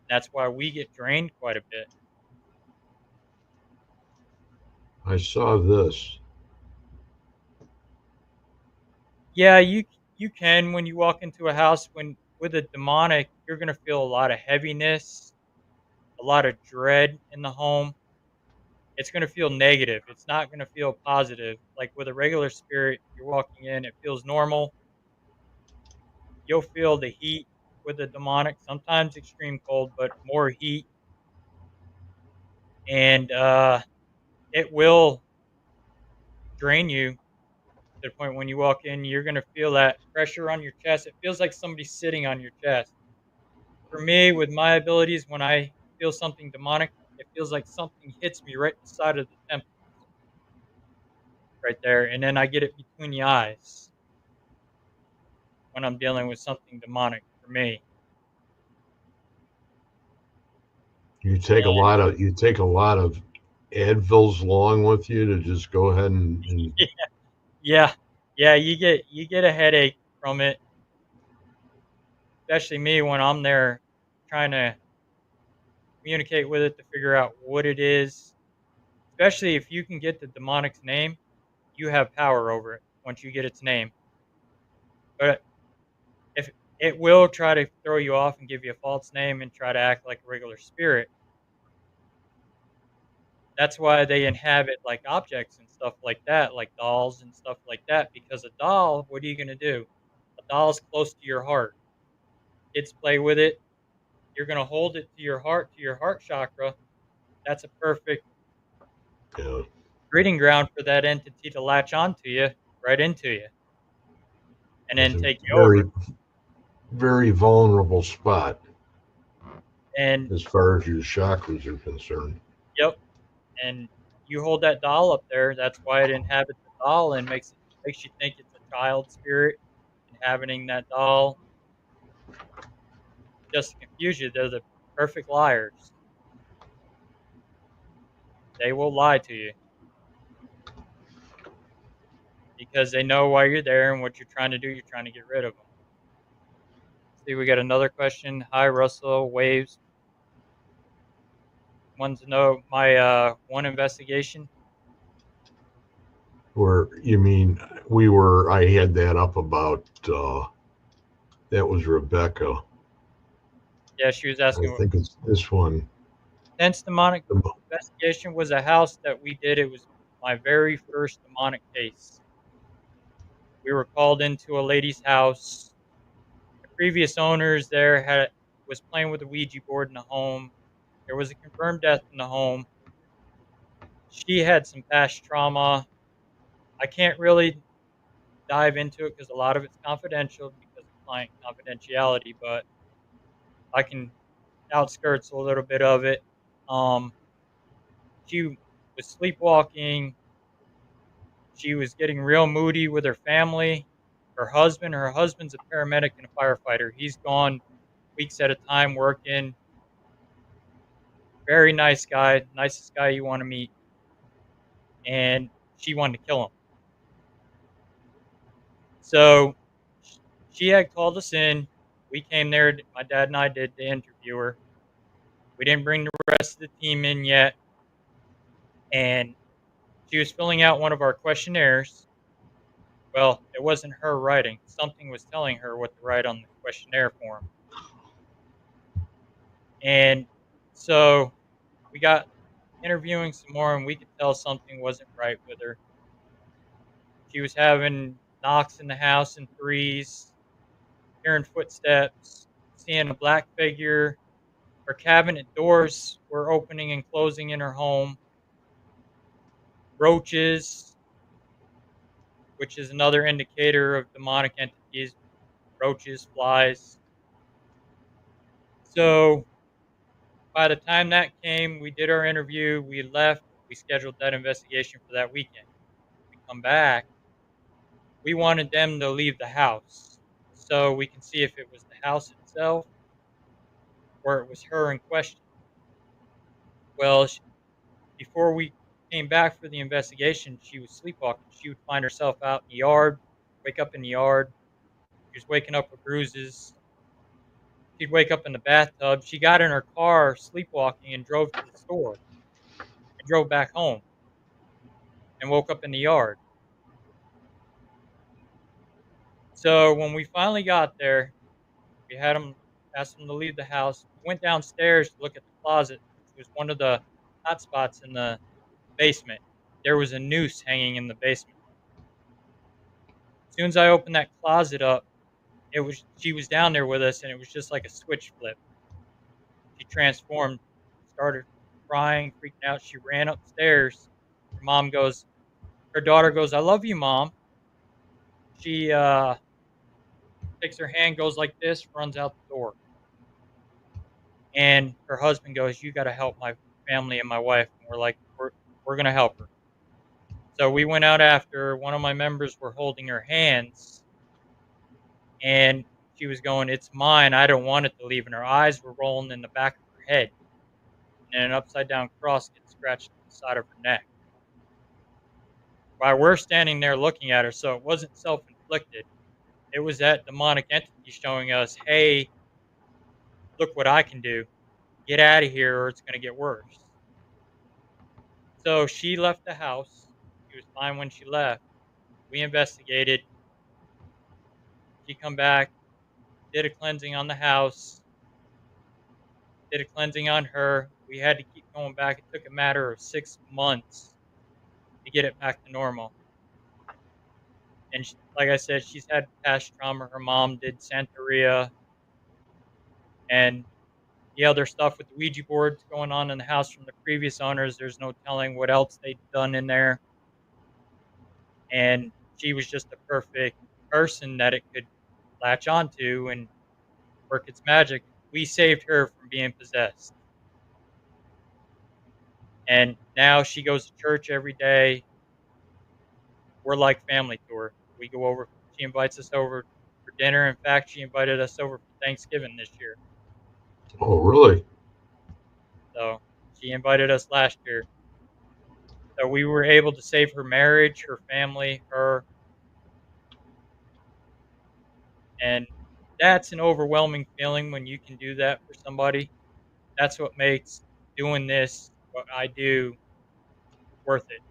That's why we get drained quite a bit. I saw this. Yeah, you can when you walk into a house when with a demonic, you're gonna feel a lot of heaviness, a lot of dread in the home. It's gonna feel negative. It's not gonna feel positive. Like with a regular spirit, you're walking in, it feels normal. You'll feel the heat with the demonic, sometimes extreme cold, but more heat, and it will drain you to the point when you walk in, you're gonna feel that pressure on your chest. It feels like somebody's sitting on your chest. For me, with my abilities, when I feel something demonic, it feels like something hits me right beside of the temple, right there, and then I get it between the eyes when I'm dealing with something demonic. For me, You take a lot of Advils along with you to just go ahead and yeah, yeah, you get a headache from it, especially me when I'm there trying to communicate with it to figure out what it is. Especially if you can get the demonic's name, you have power over it once you get its name. But if it will try to throw you off and give you a false name and try to act like a regular spirit. That's why they inhabit like objects and stuff like that, like dolls and stuff like that. Because a doll, what are you going to do? A doll's close to your heart. Kids play with it. You're going to hold it to your heart chakra. That's a perfect you know, breeding ground for that entity to latch onto you, right into you, and it's then a take you over. very vulnerable spot And as far as your chakras are concerned. yep, and you hold that doll up there. That's why it inhabits the doll and makes you think it's a child spirit inhabiting that doll just to confuse you. They're the perfect liars. They will lie to you because they know why you're there and what you're trying to do. You're trying to get rid of them. See, we got another question. Hi, Russell. Waves wants to know my one investigation. Where you mean I had that up about, that was Rebecca. Yeah, she was I asking what think it's this one. tense demonic The, investigation was a house that we did. It was my very first demonic case. We were called into a lady's house. The previous owners there had was playing with the Ouija board in the home. There was a confirmed death in the home. She had some past trauma. I can't really dive into it because a lot of it's confidential because of client confidentiality, but I can outskirts a little bit of it. Um, she was sleepwalking. She was getting real moody with her family. Her husband's a paramedic and a firefighter. He's gone weeks at a time working. Very nice guy, nicest guy you want to meet. And she wanted to kill him. So she had called us in. We came there. My dad and I did the interview her. We didn't bring the rest of the team in yet. And she was filling out one of our questionnaires. Well, it wasn't her writing. Something was telling her what to write on the questionnaire form. And so we got interviewing some more, and we could tell something wasn't right with her. She was having knocks in the house in threes, hearing footsteps, seeing a black figure. Her cabinet doors were opening and closing in her home. Roaches, which is another indicator of demonic entities, roaches, flies. So by the time that came, we did our interview, we left, we scheduled that investigation for that weekend. We come back, we wanted them to leave the house so we can see if it was the house itself or it was her in question. Well, before we came back for the investigation, she was sleepwalking. She would find herself out in the yard, wake up in the yard. She was waking up with bruises. She'd wake up in the bathtub. She got in her car sleepwalking and drove to the store and drove back home and woke up in the yard. So when we finally got there, we had them asked them to leave the house. We went downstairs to look at the closet, which was one of the hot spots in the basement. There was a noose hanging in the basement. As soon as I opened that closet up, it was she was down there with us, and it was just like a switch flip. She transformed, started crying, freaking out. She ran upstairs. Her mom goes, her daughter goes, "I love you, mom." She takes her hand, goes like this, runs out the door. And her husband goes, "You got to help my family and my wife." And we're like, we're going to help her. So we went out after her. One of my members were holding her hands, and she was going, "It's mine. I don't want it to leave." And her eyes were rolling in the back of her head, and an upside down cross gets scratched on the side of her neck. While we're standing there looking at her, so it wasn't self inflicted. It was that demonic entity showing us, "Hey, look what I can do. Get out of here, or it's going to get worse." So she left the house. She was fine when she left. We investigated. She come back, did a cleansing on the house, did a cleansing on her. We had to keep going back. It took a matter of 6 months to get it back to normal. And she, like I said, she's had past trauma. Her mom did Santeria and the other stuff with the Ouija boards going on in the house from the previous owners. There's no telling what else they'd done in there. And she was just a perfect person that it could latch onto and work its magic. We saved her from being possessed. And now she goes to church every day. We're like family to her. We go over, she invites us over for dinner. In fact, she invited us over for Thanksgiving this year. Oh, really? So she invited us last year. So we were able to save her marriage, her family, her, and that's an overwhelming feeling when you can do that for somebody. That's what makes doing this, what I do, worth it.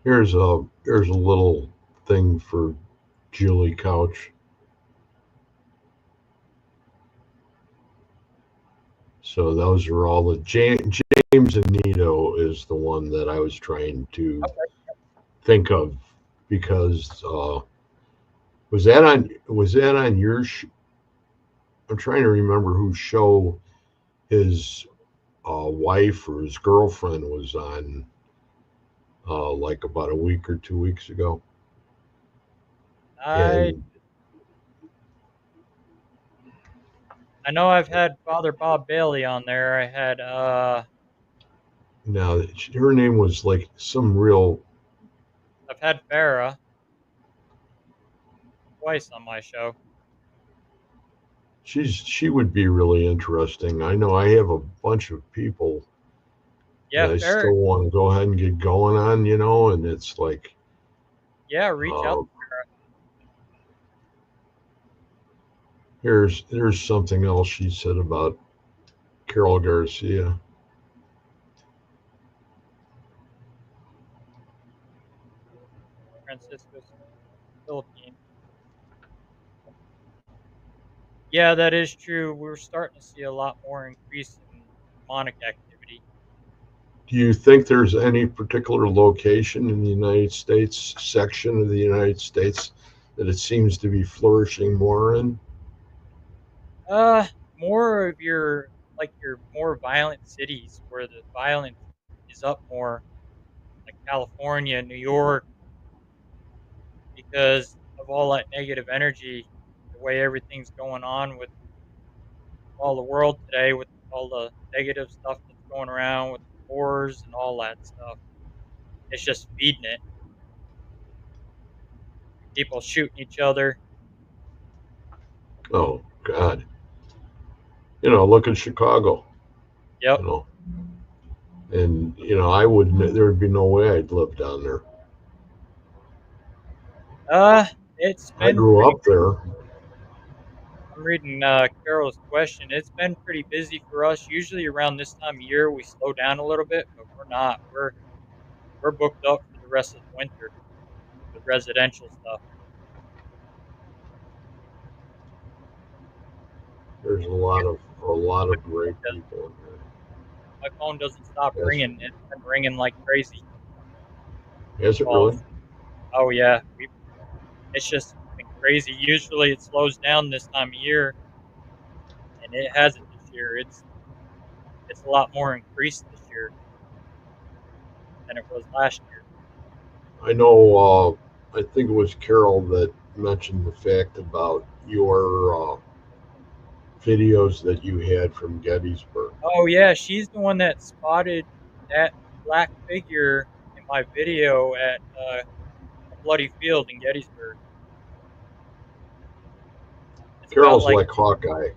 Here's a little thing for Julie Couch. So those are all the James Anito is the one that I was trying to Okay. think of because was that on your? I'm trying to remember whose show his wife or his girlfriend was on like about a week or 2 weeks ago. I And I know I've had Father Bob Bailey on there. I had now her name was like some real. I've had Farah twice on my show. She would be really interesting. I know I have a bunch of people that Yeah, I Farah. still want to go ahead and get going on, and it's like Yeah, reach out. uh, here's something else she said about Carol Garcia. Francisco's Philippines. Yeah, that is true. We're starting to see a lot more increase in demonic activity. Do you think there's any particular location in the United States, section of the United States, that it seems to be flourishing more in? Uh, More of your more violent cities where the violence is up more, like California, New York, because of all that negative energy, the way everything's going on with all the world today, with all the negative stuff that's going around with wars and all that stuff. It's just feeding it. People shooting each other. Oh, God. Look at Chicago, Yep. you know, and, I wouldn't, there would be no way I'd live down there. Uh, it's I been grew pretty. up there. I'm reading Carol's question. It's been pretty busy for us. Usually around this time of year, we slow down a little bit, but we're not. We're booked up for the rest of the winter with residential stuff. There's a lot of great people in My phone doesn't stop there. Yes. ringing. It's been ringing like crazy. Is it really? Calls. Oh yeah, it's just been crazy. Usually it slows down this time of year, and it hasn't this year. It's a lot more increased this year than it was last year. I know, I think it was Carol that mentioned the fact about your videos that you had from Gettysburg. Oh yeah, she's the one that spotted that black figure in my video at a bloody field in Gettysburg. It's about Carol's like like Hawkeye,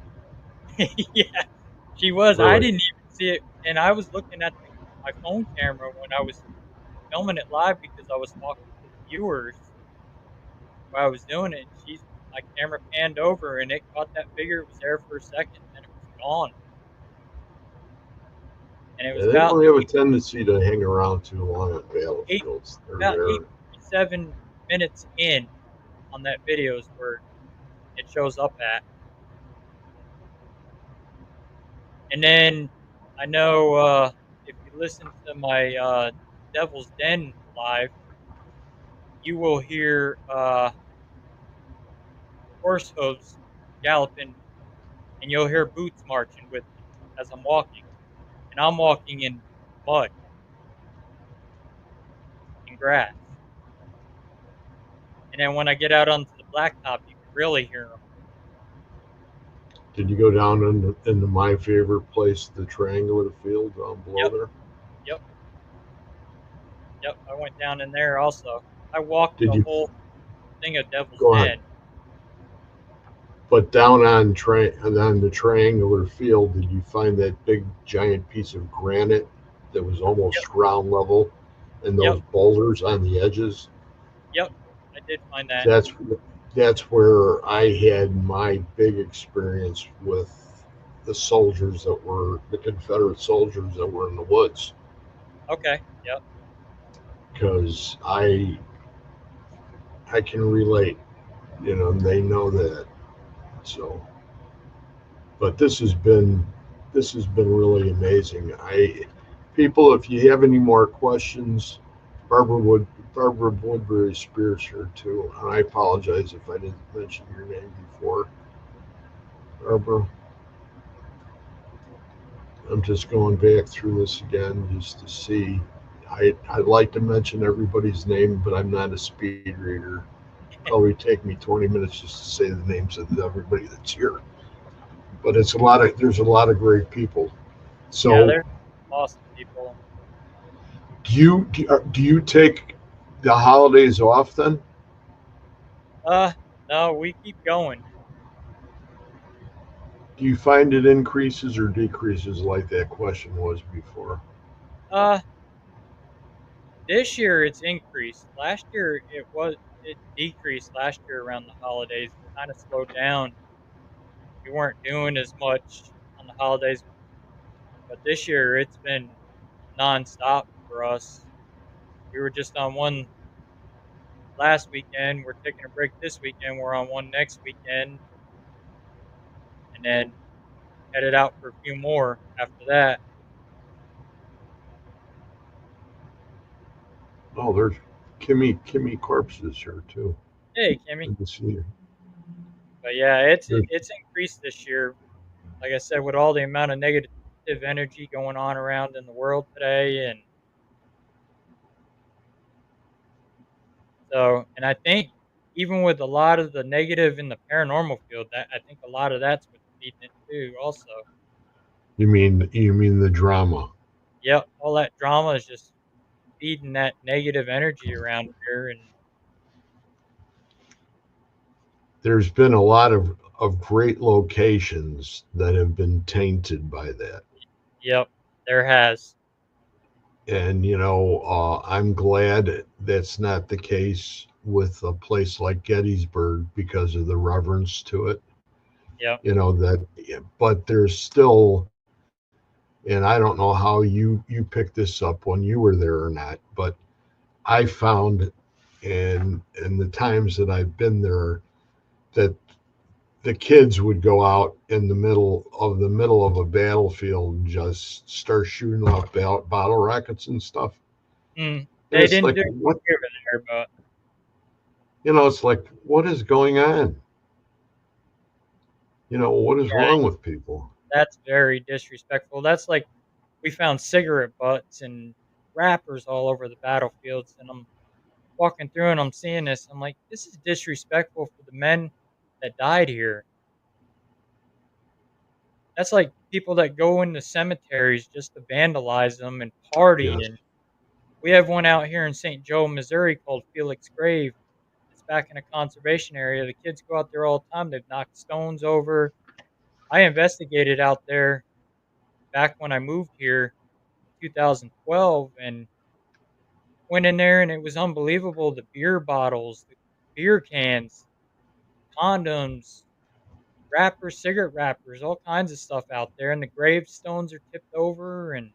yeah, she was. I really. didn't even see it, and I was looking at my phone camera when I was filming it live because I was talking to the viewers while I was doing it. And my camera panned over and it caught that figure. It was there for a second, and then it was gone. And it was Yeah, they don't have a tendency to hang around too long on eight battlefields. They're about there. 8.7 minutes in on that video is where it shows up at. And then I know if you listen to my Devil's Den live, you will hear horse hooves galloping, and you'll hear boots marching with me as I'm walking. And I'm walking in mud and grass. And then when I get out onto the blacktop, you can really hear them. Did you go down into my favorite place, the triangular field down below Yep, there? yep, yep. I went down in there also. I walked Did the you whole thing of Devil's go on? Den. But down on the triangular field, did you find that big giant piece of granite that was Yep, almost ground level, and yep, those boulders on the edges? yep. I did find that. That's where I had my big experience with the Confederate soldiers that were in the woods, Okay, yep. because I can relate, and they know that. So, but this has been really amazing. People, if you have any more questions, Barbara Wood Barbara Woodbury Spears here too, and I apologize if I didn't mention your name before, Barbara. I'm just going back through this again just to see. I'd like to mention everybody's name, but I'm not a speed reader. Probably take me 20 minutes just to say the names of everybody that's here. But there's a lot of great people. Yeah, So they're awesome people. do you take the holidays off then? Uh, no, we keep going. Do you find it increases or decreases like that question was before? Uh, this year it's increased. Last year it decreased last year around the holidays. We kind of slowed down. We weren't doing as much on the holidays, but this year it's been nonstop for us. We were just on one last weekend. We're taking a break this weekend. We're on one next weekend, and then headed out for a few more after that. Oh, there's Kimmy corpses here too. Hey, Kimmy. Good to see you. But yeah, it's There's, it's increased this year. Like I said, with all the amount of negative energy going on around in the world today, and and I think even with a lot of the negative in the paranormal field, that I think a lot of that's what's feeding it too. Also, you mean the drama? yep, all that drama is just feeding that negative energy around here, and There's been a lot of great locations that have been tainted by that. yep, there has, And, I'm glad that's not the case with a place like Gettysburg because of the reverence to it. yep, That, but there's still, and I don't know how you picked this up when you were there or not, but I found in the times that I've been there that the kids would go out in the middle of a battlefield and just start shooting off bottle rockets and stuff. mm, And they it's didn't like, do it what? over there, but It's like, what is going on? What is yeah, wrong with people? that's very disrespectful. That's like we found cigarette butts and wrappers all over the battlefields, and I'm walking through and I'm seeing this. I'm like, this is disrespectful for the men that died here. That's like people that go into cemeteries just to vandalize them and party. Yes, And we have one out here in St. Joe, Missouri called Felix Grave. It's back in a conservation area. The kids go out there all the time. They've knocked stones over. I investigated out there back when I moved here in 2012 and went in there, and it was unbelievable. The beer bottles, the beer cans, condoms, wrappers, cigarette wrappers, all kinds of stuff out there, and the gravestones are tipped over, and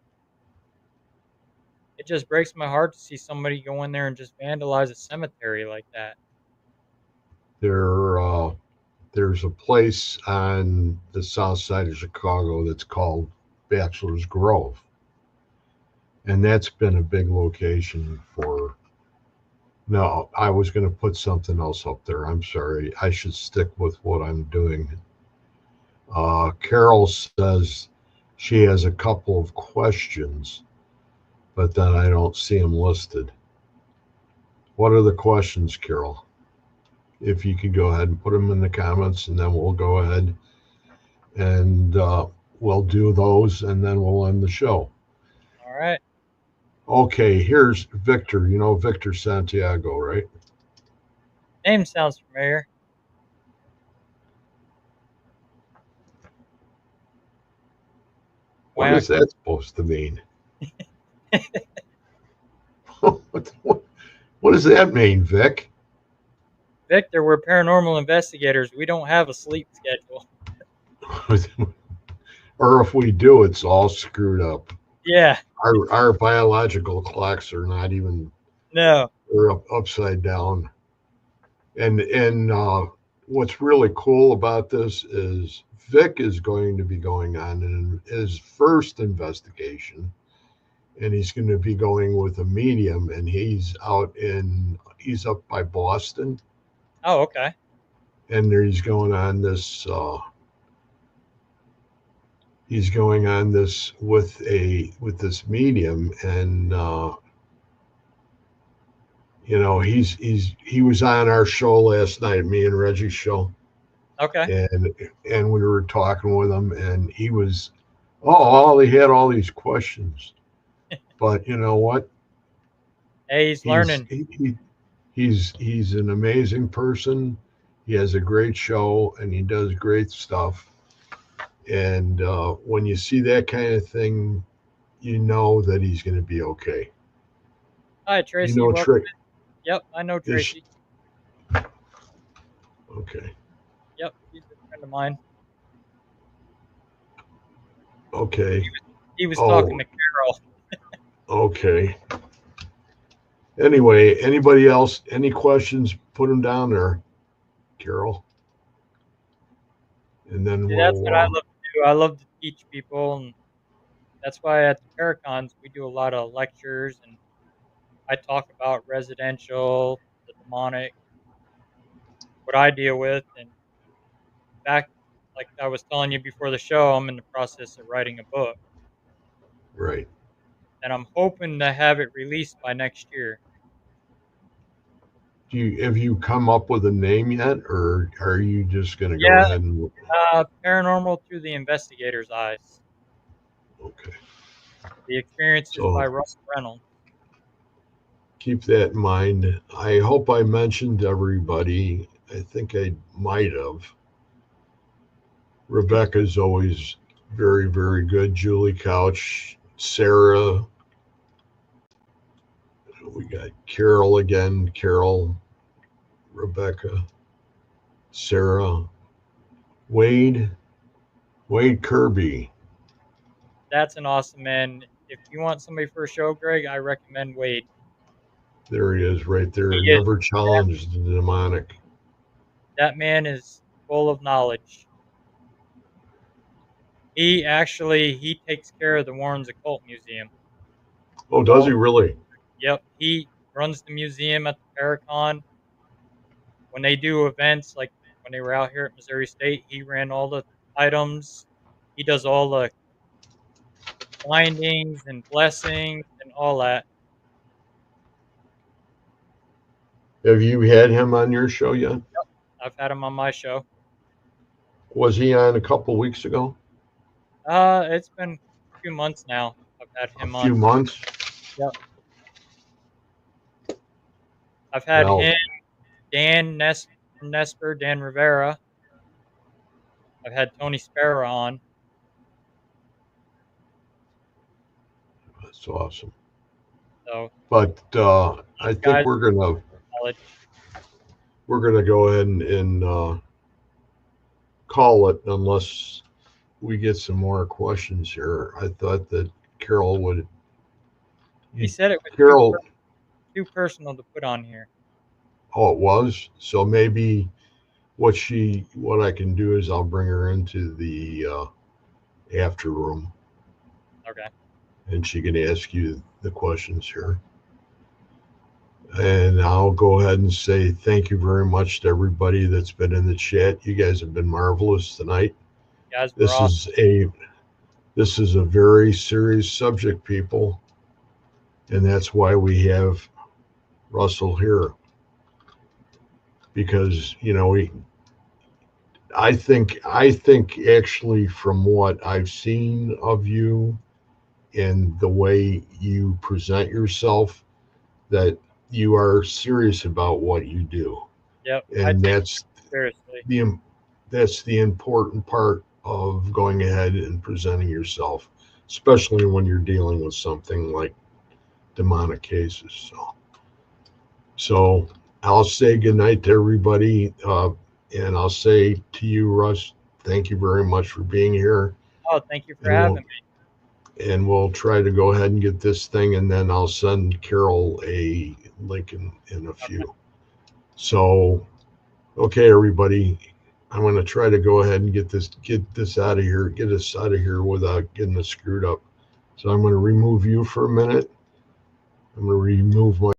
it just breaks my heart to see somebody go in there and just vandalize a cemetery like that. there. There's a place on the south side of Chicago that's called Bachelor's Grove, and that's been a big location for. No, I was going to put something else up there. I'm sorry. I should stick with what I'm doing. Carol says she has a couple of questions, but then I don't see them listed. What are the questions, Carol? If you could go ahead and put them in the comments, and then we'll go ahead and we'll do those, and then we'll end the show. All right. Okay, here's Victor. You know Victor Santiago, right? Name sounds familiar. What Why? is that supposed to mean? what does that mean, Vic? Victor, we're paranormal investigators. We don't have a sleep schedule. Or if we do, it's all screwed up. Yeah. Our biological clocks are not even, No. they're upside down. And what's really cool about this is Vic is going to be going on in his first investigation, and he's going to be going with a medium, and he's up by Boston, Oh, okay. and there he's going on this with this medium, and he was on our show last night, me and Reggie's show, Okay. and we were talking with him, and he was, all he had all these questions, but you know what? Hey, he's He's learning. he's an amazing person. He has a great show, and he does great stuff. And when you see that kind of thing, you know that he's going to be okay. Hi, You Tracy. know, Welcome. Trick Yep, I know is Tracy. okay. Yep, he's a friend of mine. Okay. He was talking Oh, to Carol. okay. Anyway, anybody else? Any questions? Put them down there, Carol, and then See, that's we'll. what I love to do. I love to teach people, and that's why at the Paracons we do a lot of lectures and I talk about residential, the demonic, what I deal with, and back, like I was telling you before the show, I'm in the process of writing a book, Right. and I'm hoping to have it released by next year. Have you come up with a name yet, or are you just going to go Yeah, ahead and Paranormal Through the Investigator's Eyes. okay? The Experiences by So Russ Reynolds. keep that in mind. I hope I mentioned everybody. I think I might have. Rebecca's always very, very good. Julie Couch, Sarah. We got Carol again. Carol, Rebecca, Sarah, Wade, Wade Kirby. That's an awesome man. If you want somebody for a show, Greg, I recommend Wade. There he is, right there. He is Never challenged the demonic. that man is full of knowledge. He takes care of the Warren's Occult Museum. Oh, does All he really? Yep, he runs the museum at the Paracon. When they do events, like when they were out here at Missouri State, he ran all the items. He does all the findings and blessings and all that. Have you had him on your show yet? I've had him on my show. Was he on a couple weeks ago? It's been a few months now. I've had A him few on. months? Yep. I've had Well, him, Nesper, Dan Rivera. I've had Tony Sparrow on. that's awesome. So But I these think guys we're gonna knowledge. go ahead and call it unless we get some more questions here. I thought that Carol would. He You, said it was Carol, too personal to put on here. oh, it was. So maybe what I can do is I'll bring her into the after room, Okay. and she can ask you the questions here. And I'll go ahead and say thank you very much to everybody that's been in the chat. You guys have been marvelous tonight. You guys were This awesome. is a this is a very serious subject, people, and that's why we have Russell here. Because I think actually from what I've seen of you and the way you present yourself, that you are serious about what you do, Yep. I and take it seriously. the that's the important part of going ahead and presenting yourself, especially when you're dealing with something like demonic cases. So I'll say goodnight to everybody, and I'll say to you, Russ, thank you very much for being here, Oh, thank you for and having we'll me. try to go ahead and get this thing, and then I'll send Carol a link in a Okay. few. So, okay, everybody, I'm going to try to go ahead and get this out of here, get us out of here without getting us screwed up. So I'm going to remove you for a minute. I'm going to remove my